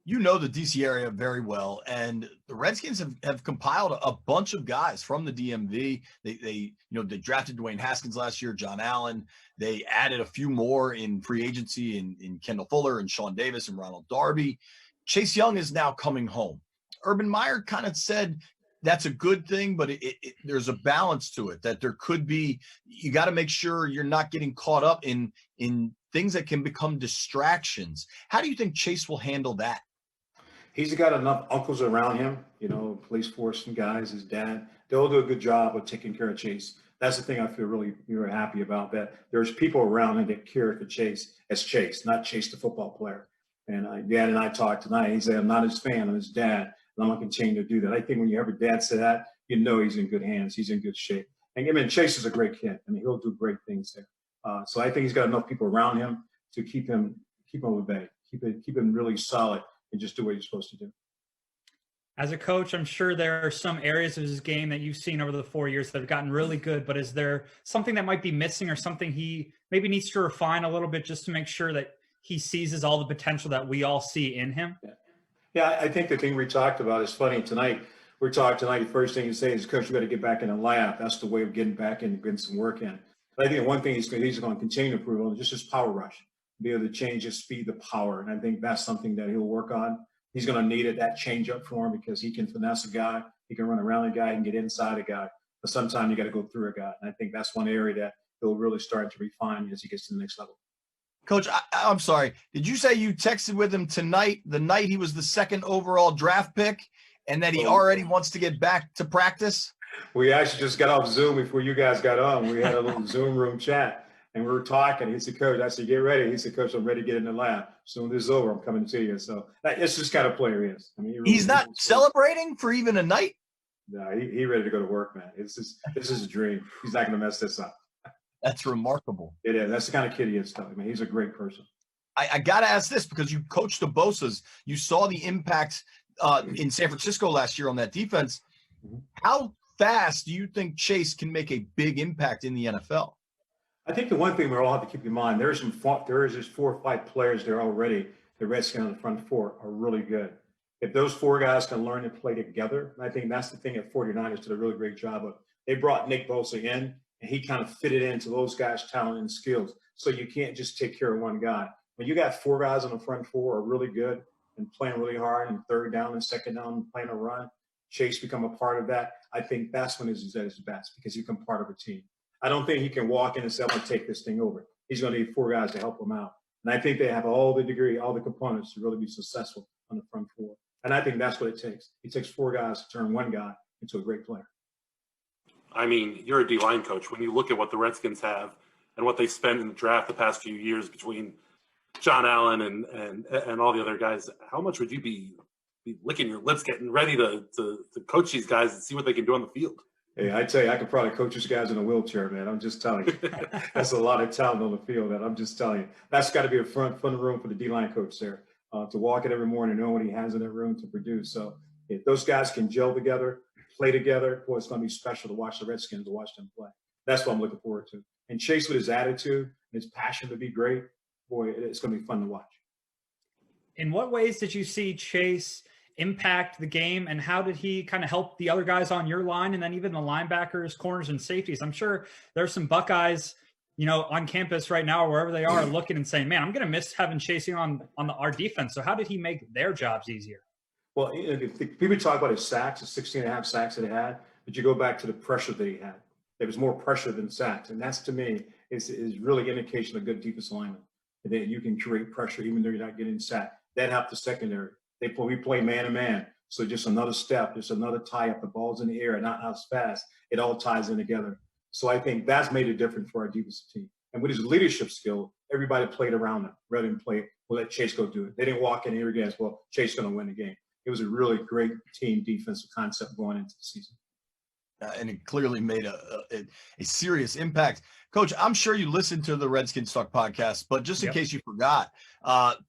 You know the DC area very well, and the Redskins have compiled a bunch of guys from the DMV. They drafted Dwayne Haskins last year, John Allen. They added a few more in free agency in Kendall Fuller and Sean Davis and Ronald Darby. Chase Young is now coming home. Urban Meyer kind of said that's a good thing, but there's a balance to it, that there could be – you got to make sure you're not getting caught up in things that can become distractions. How do you think Chase will handle that? He's got enough uncles around him, police force and guys, his dad. They'll do a good job of taking care of Chase. That's the thing I feel really happy about, that there's people around him that care for Chase as Chase, not Chase the football player. And Dad and I talked tonight. He said, I'm not his fan, I'm his dad, and I'm going to continue to do that. I think when you have a dad say that, you know he's in good hands. He's in good shape. And Chase is a great kid. I mean, he'll do great things there. So I think he's got enough people around him to keep him at bay, keep him really solid, and just do what you're supposed to do. As a coach, I'm sure there are some areas of his game that you've seen over the 4 years that have gotten really good, but is there something that might be missing or something he maybe needs to refine a little bit just to make sure that he seizes all the potential that we all see in him? Yeah, I think the thing we talked about is funny tonight. The first thing you say is, Coach, we got to get back in the lab. That's the way of getting back in and getting some work in. But I think one thing he's going to continue to improve on is just his power rush, be able to change his speed to power. And I think that's something that he'll work on. He's going to need it, that change up for him, because he can finesse a guy, he can run around a guy, he can get inside a guy. But sometimes you got to go through a guy. And I think that's one area that he'll really start to refine as he gets to the next level. Coach, I'm sorry. Did you say you texted with him tonight, the night he was the 2nd overall draft pick, and that he already wants to get back to practice? We actually just got off Zoom before you guys got on. We had a little Zoom room chat, and we were talking. He said, Coach, I said, get ready. He said, Coach, I'm ready to get in the lab. As soon as this is over, I'm coming to you. So that's just kind of player he is. I mean, he's not celebrating for even a night? No, he ready to go to work, man. This is a dream. He's not going to mess this up. That's remarkable. It is. That's the kind of kid he is, though. I mean, he's a great person. I got to ask this because you coached the Bosas. You saw the impact in San Francisco last year on that defense. How fast do you think Chase can make a big impact in the NFL? I think the one thing we all have to keep in mind, there is just 4 or 5 players there already. The Redskins on the front 4 are really good. If those 4 guys can learn to play together, I think that's the thing that 49ers did a really great job of. They brought Nick Bosa in, and he kind of fitted into those guys' talent and skills. So you can't just take care of one guy. When you got 4 guys on the front 4 are really good and playing really hard, and 3rd down and 2nd down and playing a run, Chase become a part of that. I think that's when he's at his best, because he become part of a team. I don't think he can walk in and say, I'm going to take this thing over. He's going to need 4 guys to help him out. And I think they have all the components to really be successful on the front 4. And I think that's what it takes. It takes 4 guys to turn one guy into a great player. I mean, you're a D-line coach. When you look at what the Redskins have and what they spent in the draft the past few years between John Allen and all the other guys, how much would you be licking your lips getting ready to coach these guys and see what they can do on the field? Hey, I tell you, I could probably coach these guys in a wheelchair, man. I'm just telling you. That's a lot of talent on the field, man. I'm just telling you. That's got to be a fun room for the D-line coach there, to walk in every morning and know what he has in that room to produce. So if those guys can gel together, play together, boy, it's going to be special to watch the Redskins, to watch them play. That's what I'm looking forward to. And Chase, with his attitude and his passion to be great, boy, it's going to be fun to watch. In what ways did you see Chase impact the game, and how did he kind of help the other guys on your line, and then even the linebackers, corners, and safeties? I'm sure there's some Buckeyes, on campus right now or wherever they are, looking and saying, man, I'm going to miss having Chase on our defense. So how did he make their jobs easier? Well, people talk about his sacks, the 16.5 sacks that he had, but you go back to the pressure that he had. There was more pressure than sacks, and that's, to me, is really indication of good defensive lineman. That you can create pressure even though you're not getting sacked. That helped the secondary. We play man-to-man, so just another step, just another tie-up. The ball's in the air, not as fast. It all ties in together. So I think that's made it different for our defensive team. And with his leadership skill, everybody played around him rather than we'll let Chase go do it. They didn't walk in here against, well, Chase is going to win the game. It was a really great team defensive concept going into the season. And it clearly made a serious impact. Coach, I'm sure you listened to the Redskins Talk podcast, but just in case you forgot,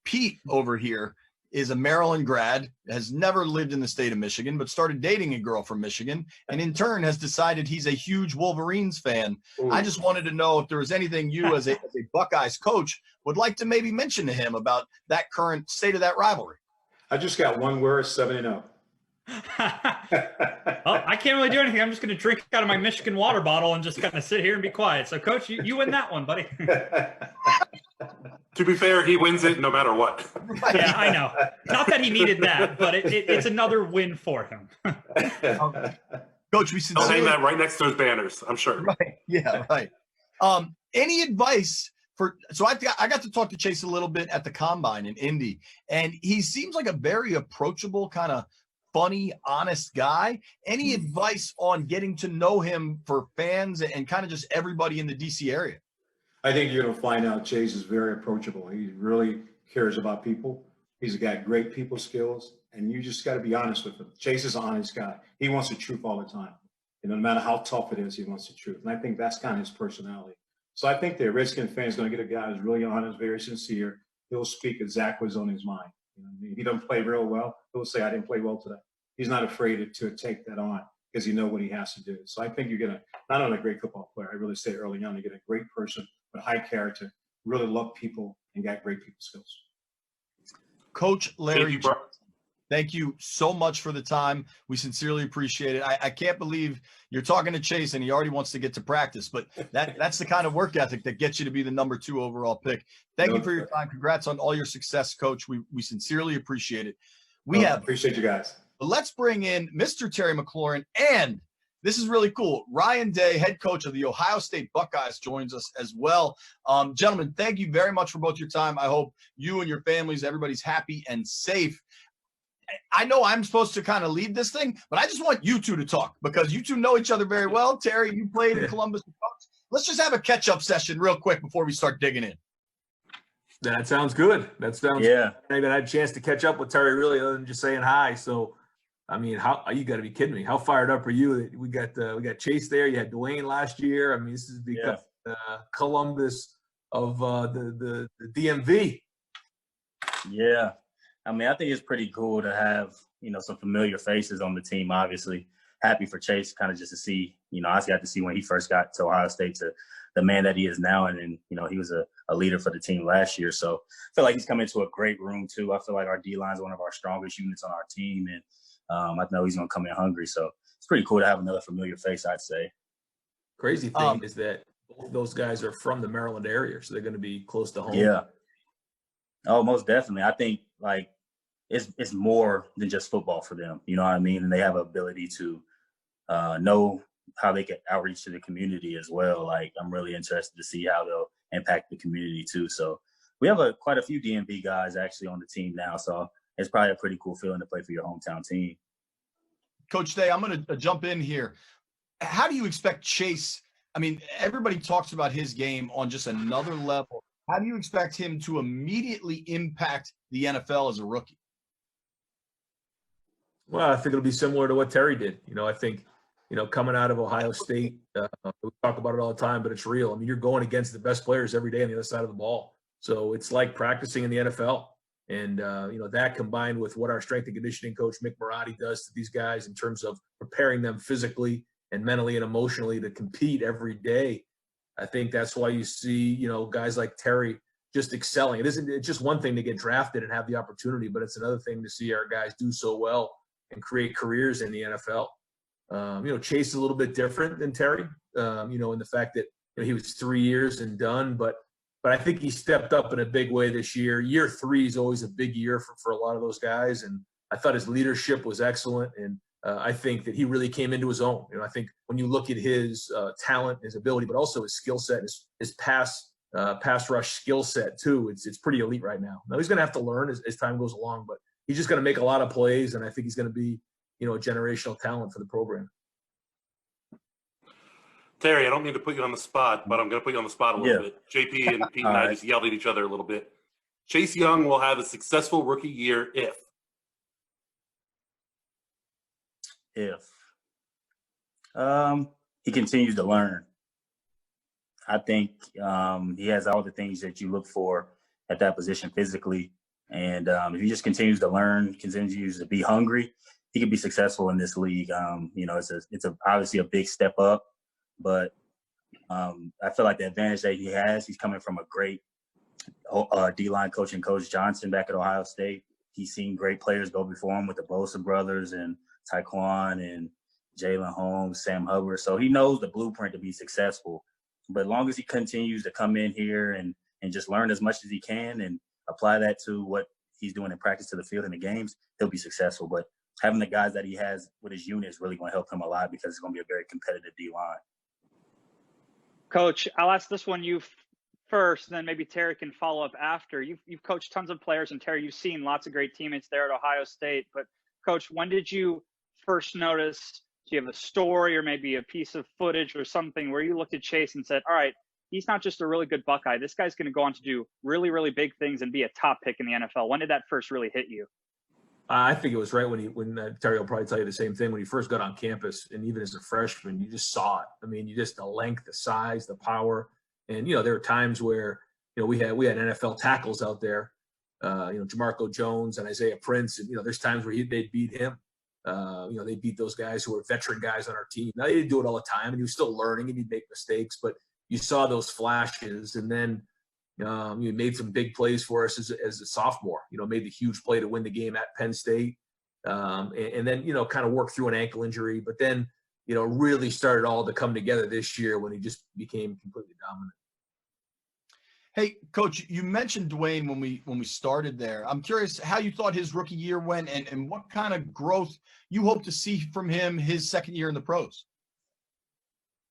Pete over here is a Maryland grad, has never lived in the state of Michigan, but started dating a girl from Michigan, and in turn has decided he's a huge Wolverines fan. Ooh. I just wanted to know if there was anything you as a Buckeyes coach would like to maybe mention to him about that current state of that rivalry. I just got one word, 7-0. Well, I can't really do anything. I'm just going to drink out of my Michigan water bottle and just kind of sit here and be quiet. So, Coach, you win that one, buddy. To be fair, he wins it no matter what. Yeah, I know. Not that he needed that, but it's another win for him. Coach, we I'll hang that right next to his banners, I'm sure. Right. Yeah, right. Any advice so I got to talk to Chase a little bit at the Combine in Indy, and he seems like a very approachable, kind of funny, honest guy. Any advice on getting to know him for fans and kind of just everybody in the DC area? I think you're going to find out Chase is very approachable. He really cares about people. He's got great people skills, and you just got to be honest with him. Chase is an honest guy. He wants the truth all the time. No matter how tough it is, he wants the truth. And I think that's kind of his personality. So I think the Redskin fan is going to get a guy who's really honest, very sincere. He'll speak exactly what's on his mind. You know, if he doesn't play real well, he'll say, I didn't play well today. He's not afraid to take that on because he knows what he has to do. So I think you're going to not only a great football player, I really say early on, you get a great person with high character, really love people, and got great people skills. Coach Larry, Thank you, thank you so much for the time. We sincerely appreciate it. I can't believe you're talking to Chase and he already wants to get to practice, but that's the kind of work ethic that gets you to be the number 2 overall pick. Thank you for your time. Congrats on all your success, Coach. We sincerely appreciate it. Appreciate you guys. Let's bring in Mr. Terry McLaurin, and this is really cool. Ryan Day, head coach of the Ohio State Buckeyes, joins us as well. Gentlemen, thank you very much for both your time. I hope you and your families, everybody's happy and safe. I know I'm supposed to kind of lead this thing, but I just want you two to talk because you two know each other very well. Terry, you played in Columbus. Let's just have a catch-up session real quick before we start digging in. That sounds good. I haven't had a chance to catch up with Terry really other than just saying hi. So, I mean, how you got to be kidding me? How fired up are you? We got Chase there. You had Dwayne last year. I mean, this is the Columbus of the DMV. Yeah. I mean, I think it's pretty cool to have, some familiar faces on the team, obviously. Happy for Chase kind of just to see, I got to see when he first got to Ohio State to the man that he is now. And he was a leader for the team last year. So I feel like he's come into a great room, too. I feel like our D-line is one of our strongest units on our team. And I know he's going to come in hungry. So it's pretty cool to have another familiar face, I'd say. Crazy thing is that both those guys are from the Maryland area, so they're going to be close to home. Yeah. Oh, most definitely. I think, it's more than just football for them. You know what I mean? And they have an ability to know how they can outreach to the community as well. I'm really interested to see how they'll impact the community too. So we have quite a few DMV guys actually on the team now. So it's probably a pretty cool feeling to play for your hometown team. Coach Day, I'm going to jump in here. How do you expect Chase? I mean, everybody talks about his game on just another level. How do you expect him to immediately impact the NFL as a rookie? Well, I think it'll be similar to what Terry did. I think, coming out of Ohio State, we talk about it all the time, but it's real. I mean, you're going against the best players every day on the other side of the ball. So it's like practicing in the NFL. And, that combined with what our strength and conditioning coach, Mick Marotti, does to these guys in terms of preparing them physically and mentally and emotionally to compete every day. I think that's why you see, guys like Terry just excelling. It's just one thing to get drafted and have the opportunity, but it's another thing to see our guys do so well and create careers in the NFL. Chase is a little bit different than Terry, in the fact that he was 3 years and done, but I think he stepped up in a big way this year. Year 3 is always a big year for a lot of those guys, and I thought his leadership was excellent, and I think that he really came into his own. I think when you look at his talent, his ability, but also his skill set, his pass rush skill set too, it's pretty elite right now. Now he's going to have to learn as time goes along, but he's just going to make a lot of plays, and I think he's going to be, a generational talent for the program. Terry, I don't mean to put you on the spot, but I'm going to put you on the spot a little bit. JP and Pete and I just yelled at each other a little bit. Chase Young will have a successful rookie year if he continues to learn. I think he has all the things that you look for at that position physically. And if he just continues to learn, continues to be hungry, he could be successful in this league. It's obviously a big step up, but I feel like the advantage that he has, he's coming from a great D-line coach and Coach Johnson back at Ohio State. He's seen great players go before him with the Bosa brothers and Tyquan and Jalen Holmes, Sam Hubbard. So he knows the blueprint to be successful. But as long as he continues to come in here and just learn as much as he can and apply that to what he's doing in practice to the field in the games, he'll be successful. But having the guys that he has with his unit is really going to help him a lot because it's going to be a very competitive D-line. Coach, I'll ask this one you first, then maybe Terry can follow up after. You've coached tons of players, and Terry, you've seen lots of great teammates there at Ohio State. But, Coach, when did you first notice, do you have a story or maybe a piece of footage or something where you looked at Chase and said, all right, he's not just a really good Buckeye. This guy's going to go on to do really, really big things and be a top pick in the NFL. When did that first really hit you? I think it was right when Terry will probably tell you the same thing, when he first got on campus, and even as a freshman, you just saw it. I mean, the length, the size, the power. And, there were times where, we had NFL tackles out there, Jamarco Jones and Isaiah Prince. And, there's times where they'd beat him. They beat those guys who were veteran guys on our team. Now, they didn't do it all the time, and he was still learning, and he'd make mistakes. But you saw those flashes, and then you made some big plays for us as a sophomore. Made the huge play to win the game at Penn State, and then kind of worked through an ankle injury. But then really started all to come together this year when he just became completely dominant. Hey, Coach, you mentioned Dwayne when we started there. I'm curious how you thought his rookie year went and what kind of growth you hope to see from him his second year in the pros.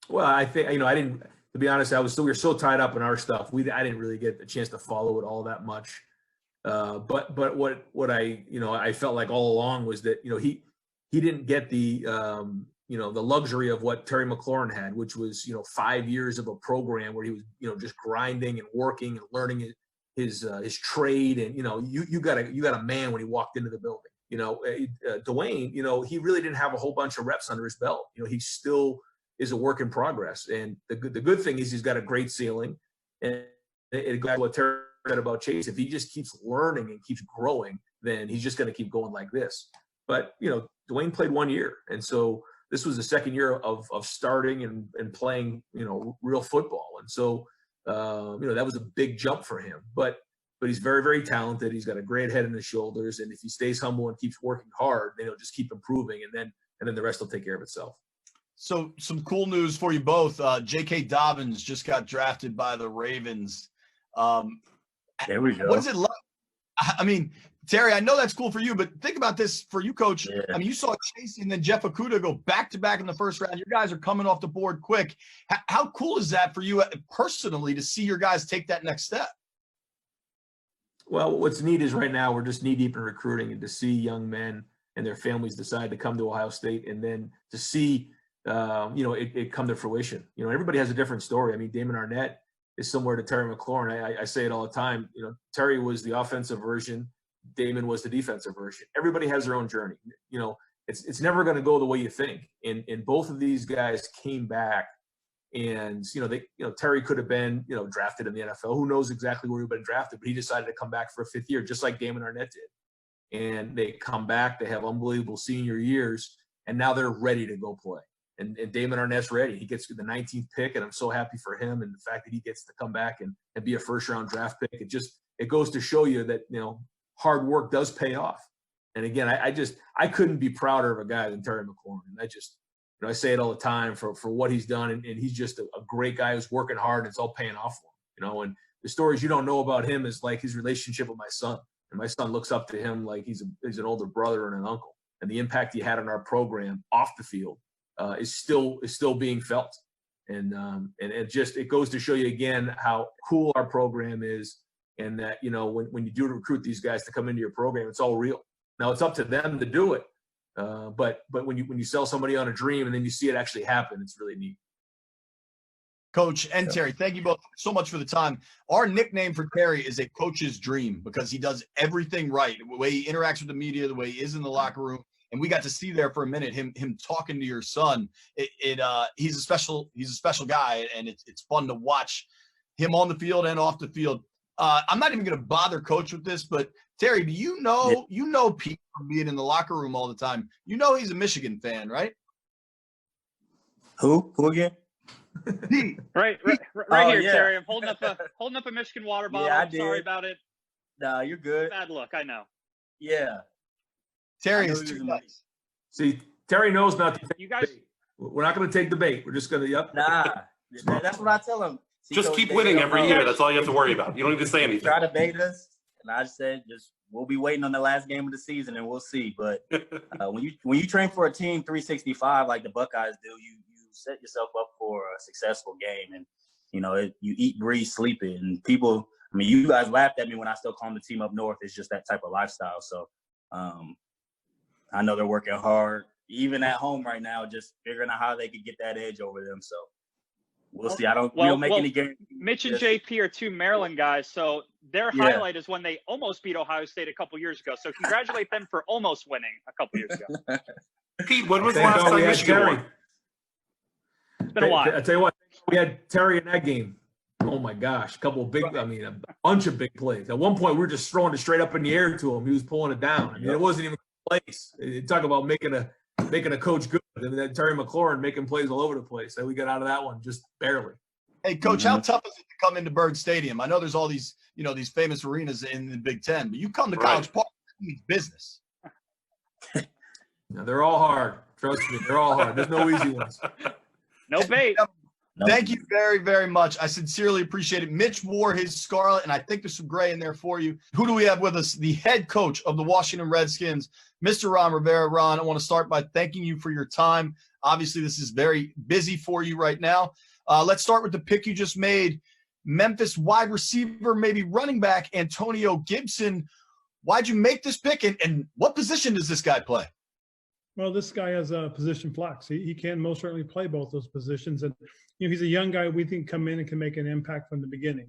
Well, I think, I didn't, to be honest, we were so tied up in our stuff. I didn't really get a chance to follow it all that much. But what I felt like all along was that, he didn't get the, the luxury of what Terry McLaurin had, which was, 5 years of a program where he was, just grinding and working and learning his trade. And, you got a man when he walked into the building. Dwayne, he really didn't have a whole bunch of reps under his belt. He still is a work in progress. And the good thing is he's got a great ceiling. And it goes what Terry said about Chase. If he just keeps learning and keeps growing, then he's just going to keep going like this. But, Dwayne played 1 year. And so this was the second year of starting and playing, real football. And so, that was a big jump for him. But he's very, very talented. He's got a great head on his shoulders. And if he stays humble and keeps working hard, then he'll just keep improving. And then the rest will take care of itself. So some cool news for you both. J.K. Dobbins just got drafted by the Ravens. There we go. What is it like? I mean, Terry, I know that's cool for you, but think about this for you, Coach. Yeah. I mean, you saw Chase and then Jeff Okudah go back-to-back in the first round. Your guys are coming off the board quick. How cool is that for you personally to see your guys take that next step? Well, what's neat is right now we're just knee-deep in recruiting, and to see young men and their families decide to come to Ohio State, and then to see it come to fruition. Everybody has a different story. I mean, Damon Arnett is similar to Terry McLaurin. I say it all the time. Terry was the offensive version. Damon was the defensive version. Everybody has their own journey. It's never going to go the way you think. And both of these guys came back, and Terry could have been drafted in the NFL. Who knows exactly where he would have been drafted? But he decided to come back for a fifth year, just like Damon Arnett did. And they come back. They have unbelievable senior years, and now they're ready to go play. And Damon Arnett's ready. He gets the 19th pick, and I'm so happy for him. And the fact that he gets to come back and be a first-round draft pick, it goes to show you that hard work does pay off. And again, I couldn't be prouder of a guy than Terry McLaurin. And I say it all the time for what he's done, and he's just a great guy who's working hard, and it's all paying off for him. And the stories you don't know about him is like his relationship with my son, and my son looks up to him like he's an older brother and an uncle. And the impact he had on our program off the field is still being felt. And it goes to show you again how cool our program is, and that when you do recruit these guys to come into your program, it's all real. Now it's up to them to do it, but when you sell somebody on a dream and then you see it actually happen, it's really neat. Coach and Terry, thank you both so much for the time. Our nickname for Terry is a coach's dream because he does everything right. The way he interacts with the media, the way he is in the locker room. And we got to see there for a minute him talking to your son. He's a special guy, and it's fun to watch him on the field and off the field. I'm not even going to bother Coach with this, but Terry, do you know Pete from being in the locker room all the time? He's a Michigan fan, right? Who again? Pete. Right here, yeah. Terry. I'm holding up a Michigan water bottle. Yeah, I'm sorry about it. Nah, you're good. Bad look, I know. Yeah. Terry is too nice. See, Terry knows not to take you guys. the bait. We're not going to take the bait. We're just going to, yep. Nah, that's what I tell him. Just keep winning every year. That's all you have to worry about. You don't need to say anything. Try to bait us, and I said, we'll be waiting on the last game of the season, and we'll see. But when you train for a team 365 like the Buckeyes do, you set yourself up for a successful game, and you eat, breathe, sleep it. And people, you guys laughed at me when I still call them the team up north. It's just that type of lifestyle. So. I know they're working hard, even at home right now, just figuring out how they could get that edge over them. So we'll see. We don't make any games. Mitch and JP are two Maryland guys, so their highlight is when they almost beat Ohio State a couple years ago. So congratulate them for almost winning a couple years ago. Pete, when was the last time Michigan won? It's been a while. I tell you what, we had Terry in that game. Oh my gosh, a bunch of big plays. At one point, we were just throwing it straight up in the air to him. He was pulling it down. I mean, it wasn't even a place. Talk about making a coach good, and then Terry McLaurin making plays all over the place. And we got out of that one just barely. Hey, Coach, how tough is it to come into Bird Stadium? I know there's all these, these famous arenas in the Big Ten, but you come to College Park, it's business. No, they're all hard. Trust me, they're all hard. There's no easy ones. No bait. Thank you very, very much. I sincerely appreciate it. Mitch wore his scarlet, and I think there's some gray in there for you. Who do we have with us? The head coach of the Washington Redskins, Mr. Ron Rivera. Ron, I want to start by thanking you for your time. Obviously, this is very busy for you right now. Let's start with the pick you just made. Memphis wide receiver, maybe running back, Antonio Gibson. Why'd you make this pick, and what position does this guy play? Well, this guy has a position flex. He can most certainly play both those positions. And, he's a young guy we think come in and can make an impact from the beginning.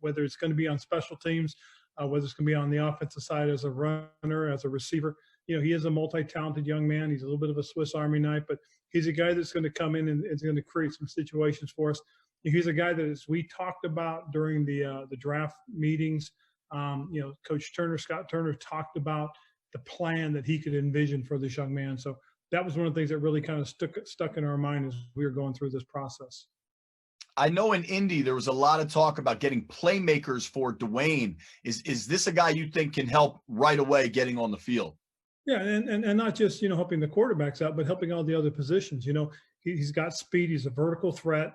Whether it's going to be on special teams, whether it's going to be on the offensive side as a runner, as a receiver. He is a multi-talented young man. He's a little bit of a Swiss Army knife, but he's a guy that's going to come in and is going to create some situations for us. He's a guy that, as we talked about during the draft meetings, Coach Turner, Scott Turner, talked about the plan that he could envision for this young man. So that was one of the things that really kind of stuck in our mind as we were going through this process. I know in Indy there was a lot of talk about getting playmakers for Dwayne. Is this a guy you think can help right away getting on the field? Yeah, and not just, helping the quarterbacks out, but helping all the other positions. He's got speed. He's a vertical threat.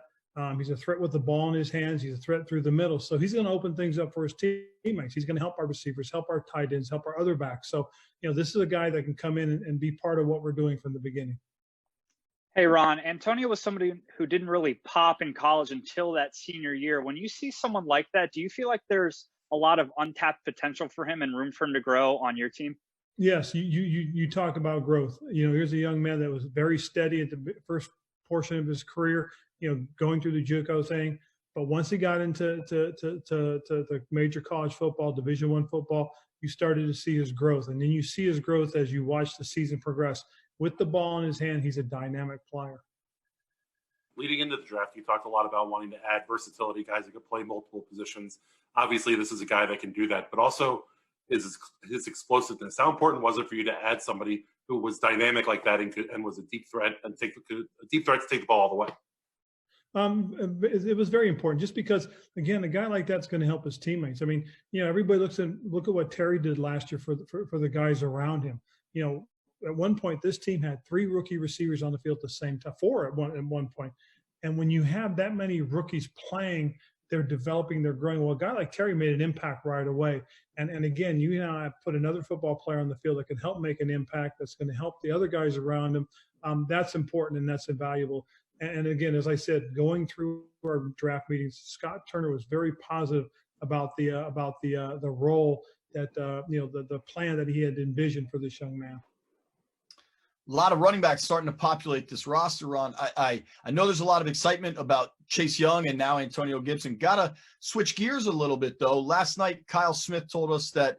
He's a threat with the ball in his hands. He's a threat through the middle. So he's going to open things up for his teammates. He's going to help our receivers, help our tight ends, help our other backs. So, this is a guy that can come in and be part of what we're doing from the beginning. Hey, Ron, Antonio was somebody who didn't really pop in college until that senior year. When you see someone like that, do you feel like there's a lot of untapped potential for him and room for him to grow on your team? Yes, you talk about growth. Here's a young man that was very steady at the first portion of his career, going through the JUCO thing. But once he got into the major college football, Division I football, you started to see his growth. And then you see his growth as you watch the season progress. With the ball in his hand, he's a dynamic player. Leading into the draft, you talked a lot about wanting to add versatility, guys that could play multiple positions. Obviously, this is a guy that can do that, but also his explosiveness. How important was it for you to add somebody who was dynamic like that and was a deep threat and to take the ball all the way? It was very important, just because, again, a guy like that's going to help his teammates. I mean, everybody look at what Terry did last year for the guys around him. At one point, this team had 3 rookie receivers on the field at the same time, 4 at one point. And when you have that many rookies playing, they're developing, they're growing. Well, a guy like Terry made an impact right away. And again, you now have put another football player on the field that can help make an impact, that's going to help the other guys around him. That's important and that's invaluable. And again, as I said, going through our draft meetings, Scott Turner was very positive about the role that the plan that he had envisioned for this young man. A lot of running backs starting to populate this roster, Ron. I know there's a lot of excitement about Chase Young and now Antonio Gibson. Got to switch gears a little bit, though. Last night, Kyle Smith told us that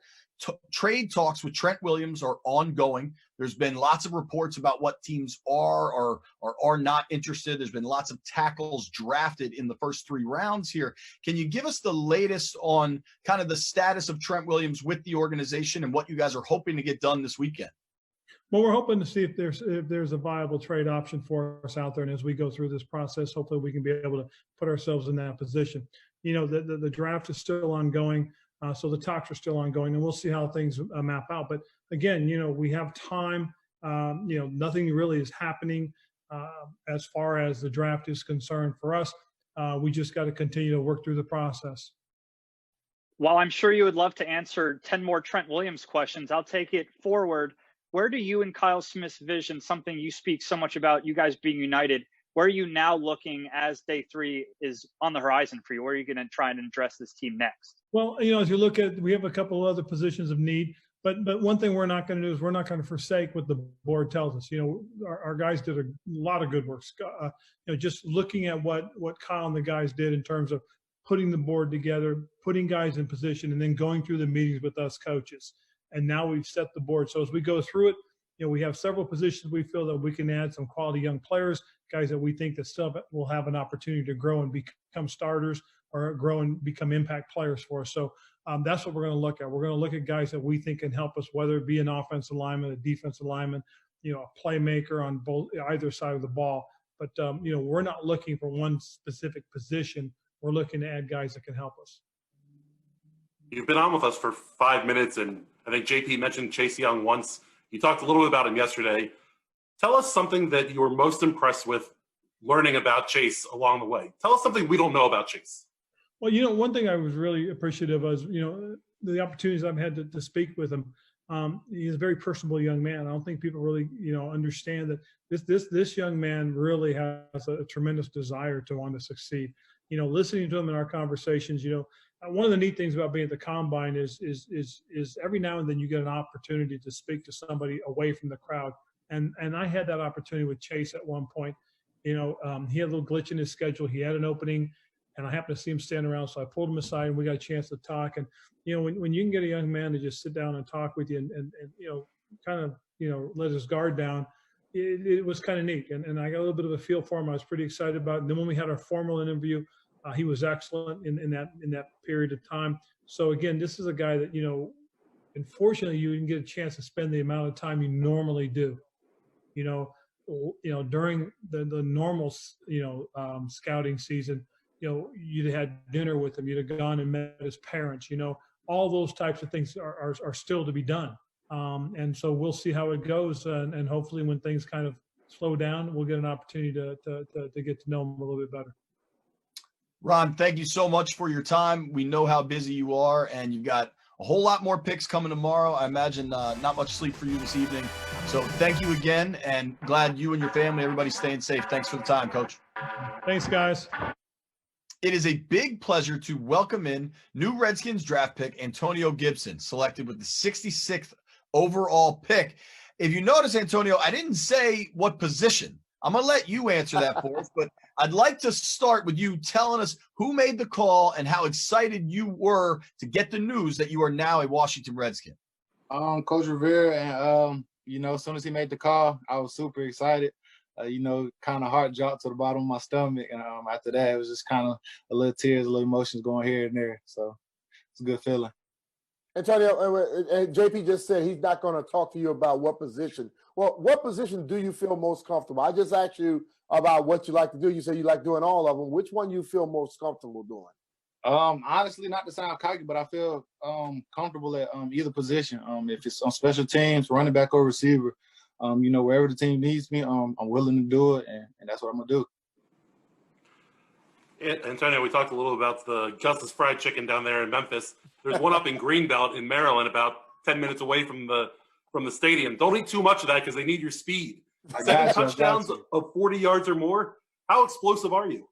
trade talks with Trent Williams are ongoing. There's been lots of reports about what teams are or are not interested. There's been lots of tackles drafted in the first 3 rounds here. Can you give us the latest on kind of the status of Trent Williams with the organization and what you guys are hoping to get done this weekend? Well, we're hoping to see if there's a viable trade option for us out there. And as we go through this process, hopefully we can be able to put ourselves in that position. The draft is still ongoing. So the talks are still ongoing, and we'll see how things map out. But again, we have time. Nothing really is happening as far as the draft is concerned for us. We just got to continue to work through the process. While I'm sure you would love to answer 10 more Trent Williams questions, I'll take it forward. Where do you and Kyle Smith's vision, something you speak so much about, you guys being united, where are you now looking as day 3 is on the horizon for you? Where are you going to try and address this team next? Well, as you look at, we have a couple other positions of need, but one thing we're not going to do is we're not going to forsake what the board tells us. Our guys did a lot of good work. Just looking at what Kyle and the guys did in terms of putting the board together, putting guys in position, and then going through the meetings with us coaches. And now we've set the board. So as we go through it, we have several positions we feel that we can add some quality young players, guys that we think that still will have an opportunity to grow and become starters. or grow and become impact players for us. So that's what we're going to look at. We're going to look at guys that we think can help us, whether it be an offensive lineman, a defensive lineman, a playmaker on either side of the ball. But, we're not looking for one specific position. We're looking to add guys that can help us. You've been on with us for 5 minutes, and I think JP mentioned Chase Young once. You talked a little bit about him yesterday. Tell us something that you were most impressed with learning about Chase along the way. Tell us something we don't know about Chase. Well, one thing I was really appreciative of is, the opportunities I've had to speak with him. He's a very personable young man. I don't think people really, understand that this young man really has a tremendous desire to want to succeed. Listening to him in our conversations, one of the neat things about being at the combine is every now and then you get an opportunity to speak to somebody away from the crowd. And I had that opportunity with Chase at one point. He had a little glitch in his schedule. He had an opening, and I happened to see him standing around. So I pulled him aside, and we got a chance to talk. And, when you can get a young man to just sit down and talk with you and kind of, let his guard down, it was kind of neat. And I got a little bit of a feel for him. I was pretty excited about it. And then when we had our formal interview, he was excellent in that period of time. So, again, this is a guy that, unfortunately, you didn't get a chance to spend the amount of time you normally do. During the normal, scouting season, you'd had dinner with him, you'd have gone and met his parents, all those types of things are still to be done. And so we'll see how it goes. And hopefully when things kind of slow down, we'll get an opportunity to get to know him a little bit better. Ron, thank you so much for your time. We know how busy you are, and you've got a whole lot more picks coming tomorrow. I imagine not much sleep for you this evening. So thank you again, and glad you and your family, everybody's staying safe. Thanks for the time, Coach. Thanks, guys. It is a big pleasure to welcome in new Redskins draft pick Antonio Gibson, selected with the 66th overall pick. If you notice, Antonio, I didn't say what position. I'm going to let you answer that for us, but I'd like to start with you telling us who made the call and how excited you were to get the news that you are now a Washington Redskin. Coach Rivera, and as soon as he made the call, I was super excited. Kind of heart dropped to the bottom of my stomach, and after that, it was just kind of a little tears, a little emotions going here and there. So it's a good feeling. Antonio, and JP just said he's not going to talk to you about what position. Well, what position do you feel most comfortable? I just asked you about what you like to do. You said you like doing all of them. Which one you feel most comfortable doing? Honestly, not to sound cocky, but I feel comfortable at either position. If it's on special teams, running back or receiver, wherever the team needs me, I'm willing to do it, and that's what I'm going to do. Antonio, we talked a little about the Justice Fried Chicken down there in Memphis. There's one up in Greenbelt in Maryland, about 10 minutes away from the stadium. Don't eat too much of that because they need your speed. 7 touchdowns of 40 yards or more. How explosive are you?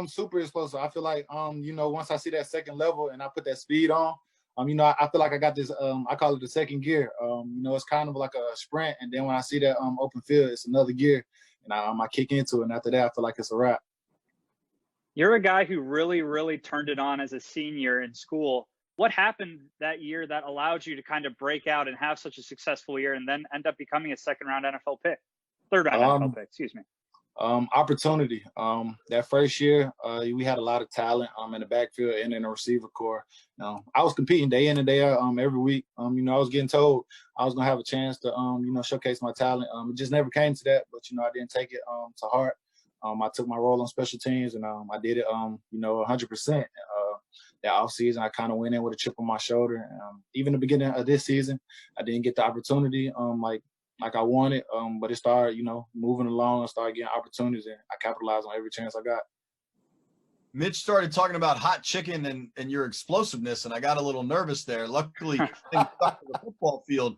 Super explosive. I feel like, once I see that second level and I put that speed on, I feel like I got this, I call it the second gear. It's kind of like a sprint. And then when I see that open field, it's another gear. And I kick into it. And after that, I feel like it's a wrap. You're a guy who really, really turned it on as a senior in school. What happened that year that allowed you to kind of break out and have such a successful year and then end up becoming a second-round NFL pick? Third-round NFL pick, excuse me. Opportunity. That first year, we had a lot of talent in the backfield and in the receiver core. I was competing day in and day out every week. I was getting told I was going to have a chance to, showcase my talent. It just never came to that, but, I didn't take it to heart. I took my role on special teams, and I did it, 100%. That offseason, I kind of went in with a chip on my shoulder. Even the beginning of this season, I didn't get the opportunity like I wanted, but it started, moving along. I started getting opportunities, and I capitalized on every chance I got. Mitch started talking about hot chicken and your explosiveness, and I got a little nervous there. Luckily, things stuck to the football field.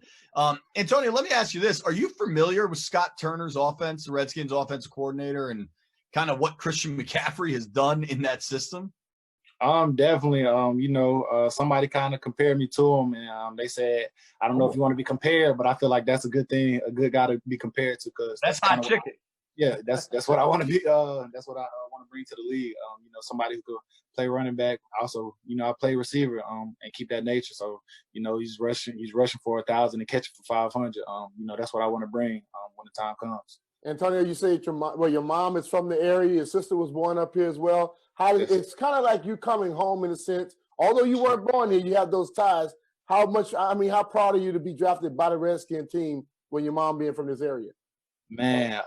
Antonio, let me ask you this. Are you familiar with Scott Turner's offense, the Redskins offensive coordinator, and kind of what Christian McCaffrey has done in that system? Definitely. Somebody kind of compared me to him, and they said, I don't know if you want to be compared, but I feel like that's a good thing, a good guy to be compared to, because that's hot chicken. That's what I want to be. That's what I want to bring to the league. Somebody who could play running back. Also, I play receiver. And keep that nature. So, he's rushing for 1,000 and catching for 500. That's what I want to bring when the time comes. Antonio, you say your mom is from the area. Your sister was born up here as well. It's kind of like you coming home in a sense. Although you weren't born here, you have those ties. How proud are you to be drafted by the Redskin team when your mom being from this area? Man,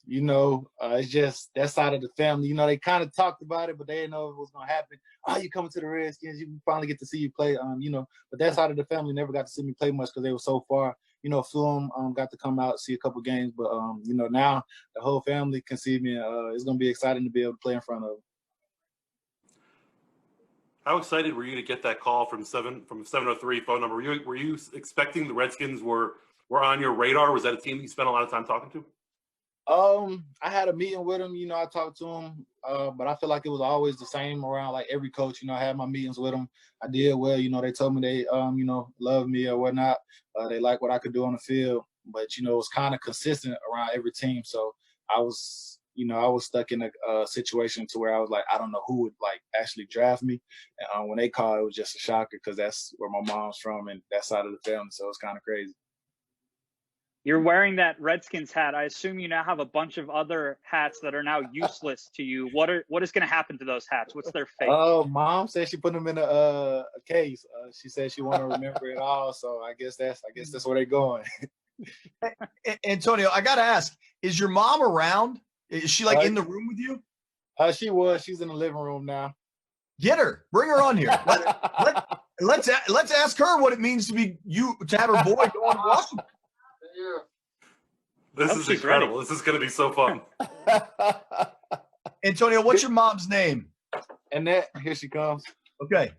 it's just that side of the family. They kind of talked about it, but they didn't know it was gonna happen. Oh, you coming to the Redskins? You finally get to see you play. But that side of the family never got to see me play much because they were so far. A few of them got to come out see a couple games, but now the whole family can see me. It's gonna be exciting to be able to play in front of them. How excited were you to get that call from 703 phone number? Were you expecting the Redskins were on your radar? Was that a team you spent a lot of time talking to? I had a meeting with him. I talked to him, but I feel like it was always the same around like every coach. I had my meetings with them. I did well. They told me they love me or whatnot. They like what I could do on the field, but it was kind of consistent around every team. So I was stuck in a situation to where I was like, I don't know who would like actually draft me. And when they called, it was just a shocker because that's where my mom's from and that side of the family. So it's kind of crazy. You're wearing that Redskins hat. I assume you now have a bunch of other hats that are now useless to you. What is going to happen to those hats? What's their fate? Oh, Mom said she put them in a case. She said she want to remember it all. So I guess that's where they're going. Antonio, I got to ask, is your mom around? Is she like in the room with you? She was. She's in the living room now. Get her. Bring her on here. Let's ask her what it means to have her boy go on Washington. This is incredible. This is going to be so fun. Antonio, what's your mom's name? Annette. Here she comes. Okay.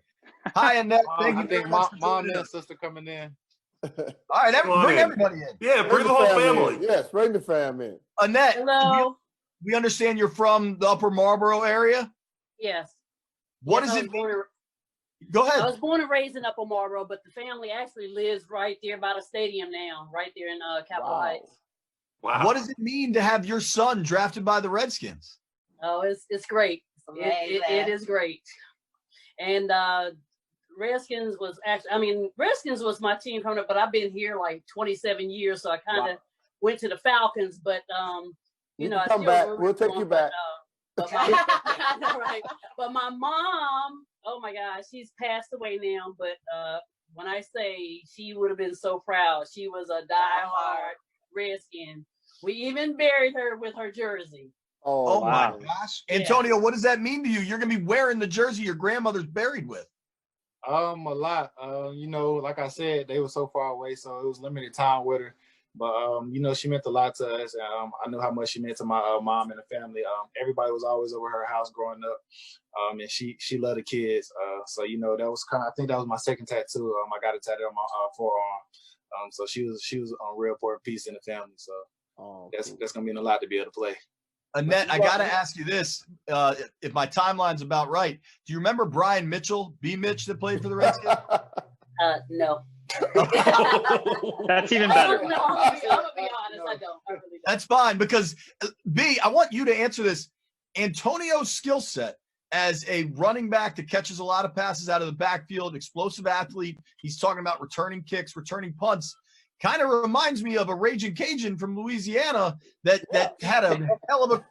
Hi, Annette. I think mom and sister coming in. All right, bring everybody in. Yeah, bring the whole family. Yes, bring the fam in. Annette, hello. We understand you're from the Upper Marlboro area? Yes. What does it mean? Go ahead. I was born and raised in Upper Marlboro, but the family actually lives right there by the stadium now, right there in Capitol Heights. Wow. What does it mean to have your son drafted by the Redskins? Oh, it's great. It is great. And Redskins was Redskins was my team coming up, but I've been here like 27 years, so I kind of went to the Falcons, but you know, come back. We'll take you back. But my mom, oh my gosh, she's passed away now. But when I say she would have been so proud, she was a diehard Redskin. We even buried her with her jersey. Oh my gosh, Antonio, what does that mean to you? You're gonna be wearing the jersey your grandmother's buried with. A lot. Like I said, they were so far away, so it was limited time with her. But she meant a lot to us. I knew how much she meant to my mom and the family. Everybody was always over her house growing up, and she loved the kids. So that was I think that was my second tattoo. I got a tattoo on my forearm. So she was a real important piece in the family. So that's gonna mean a lot to be able to play. Annette, I got to ask you this. If my timeline's about right, do you remember Brian Mitchell, B. Mitch, that played for the Redskins? No. That's even better. I'm gonna be honest, I don't. I really don't. That's fine, because B, I want you to answer this. Antonio's skill set as a running back that catches a lot of passes out of the backfield, explosive athlete. He's talking about returning kicks, returning punts. Kind of reminds me of a Raging Cajun from Louisiana that had a hell of an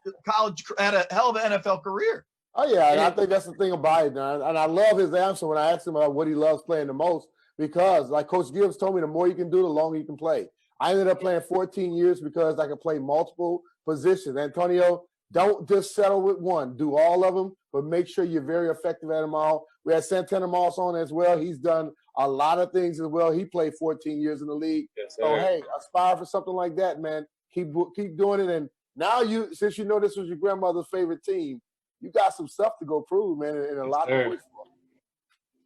NFL career. Oh yeah, and I think that's the thing about it, and I love his answer when I asked him about what he loves playing the most. Because, like Coach Gibbs told me, the more you can do, the longer you can play. I ended up playing 14 years because I could play multiple positions. Antonio, don't just settle with one. Do all of them, but make sure you're very effective at them all. We had Santana Moss on as well. He's done a lot of things as well. He played 14 years in the league. Yes, so, hey, aspire for something like that, man. Keep doing it. And now since you know this was your grandmother's favorite team, you got some stuff to go prove, man, in a lot of ways.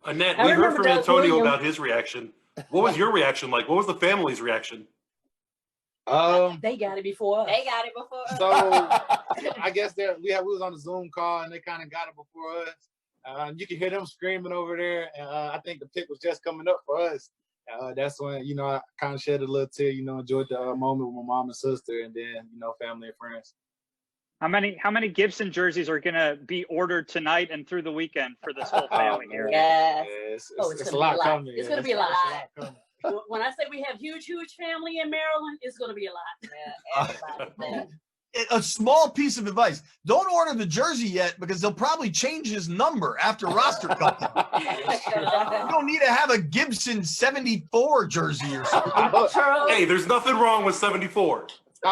Annette, we heard from Antonio about his reaction. What was your reaction like? What was the family's reaction? They got it before us. They got it before us. So I guess we was on the Zoom call and they kind of got it before us. You can hear them screaming over there. And I think the pick was just coming up for us. That's when, I kind of shed a little tear, enjoyed the moment with my mom and sister and then, family and friends. How many Gibson jerseys are going to be ordered tonight and through the weekend for this whole family here? Yes. It's a lot coming. It's going to be a lot. When I say we have huge family in Maryland, it's going to be a lot. Yeah, everybody. a small piece of advice. Don't order the jersey yet because they'll probably change his number after roster cut. You don't need to have a Gibson 74 jersey or something. Hey, there's nothing wrong with 74. A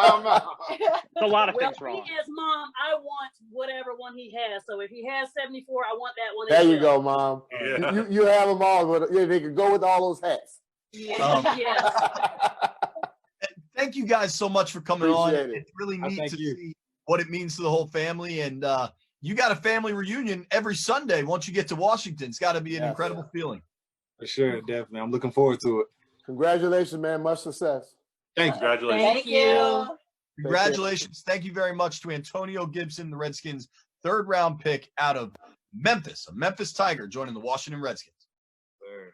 lot of Well, things wrong. he as Mom, I want whatever one he has. So if he has 74, I want that one. There as you well. go, Mom. Yeah. You have them all. But yeah, they can go with all those hats. Yes. Thank you guys so much for coming on. Appreciate it. It's really neat thank to you. see what it means to the whole family. And you got a family reunion every Sunday once you get to Washington. It's got to be an incredible feeling. For sure, definitely. I'm looking forward to it. Congratulations, man. Much success. Thank you. Congratulations. Thank you. Congratulations. Thank you very much to Antonio Gibson, the Redskins' third-round pick out of Memphis, a Memphis Tiger joining the Washington Redskins. Sure.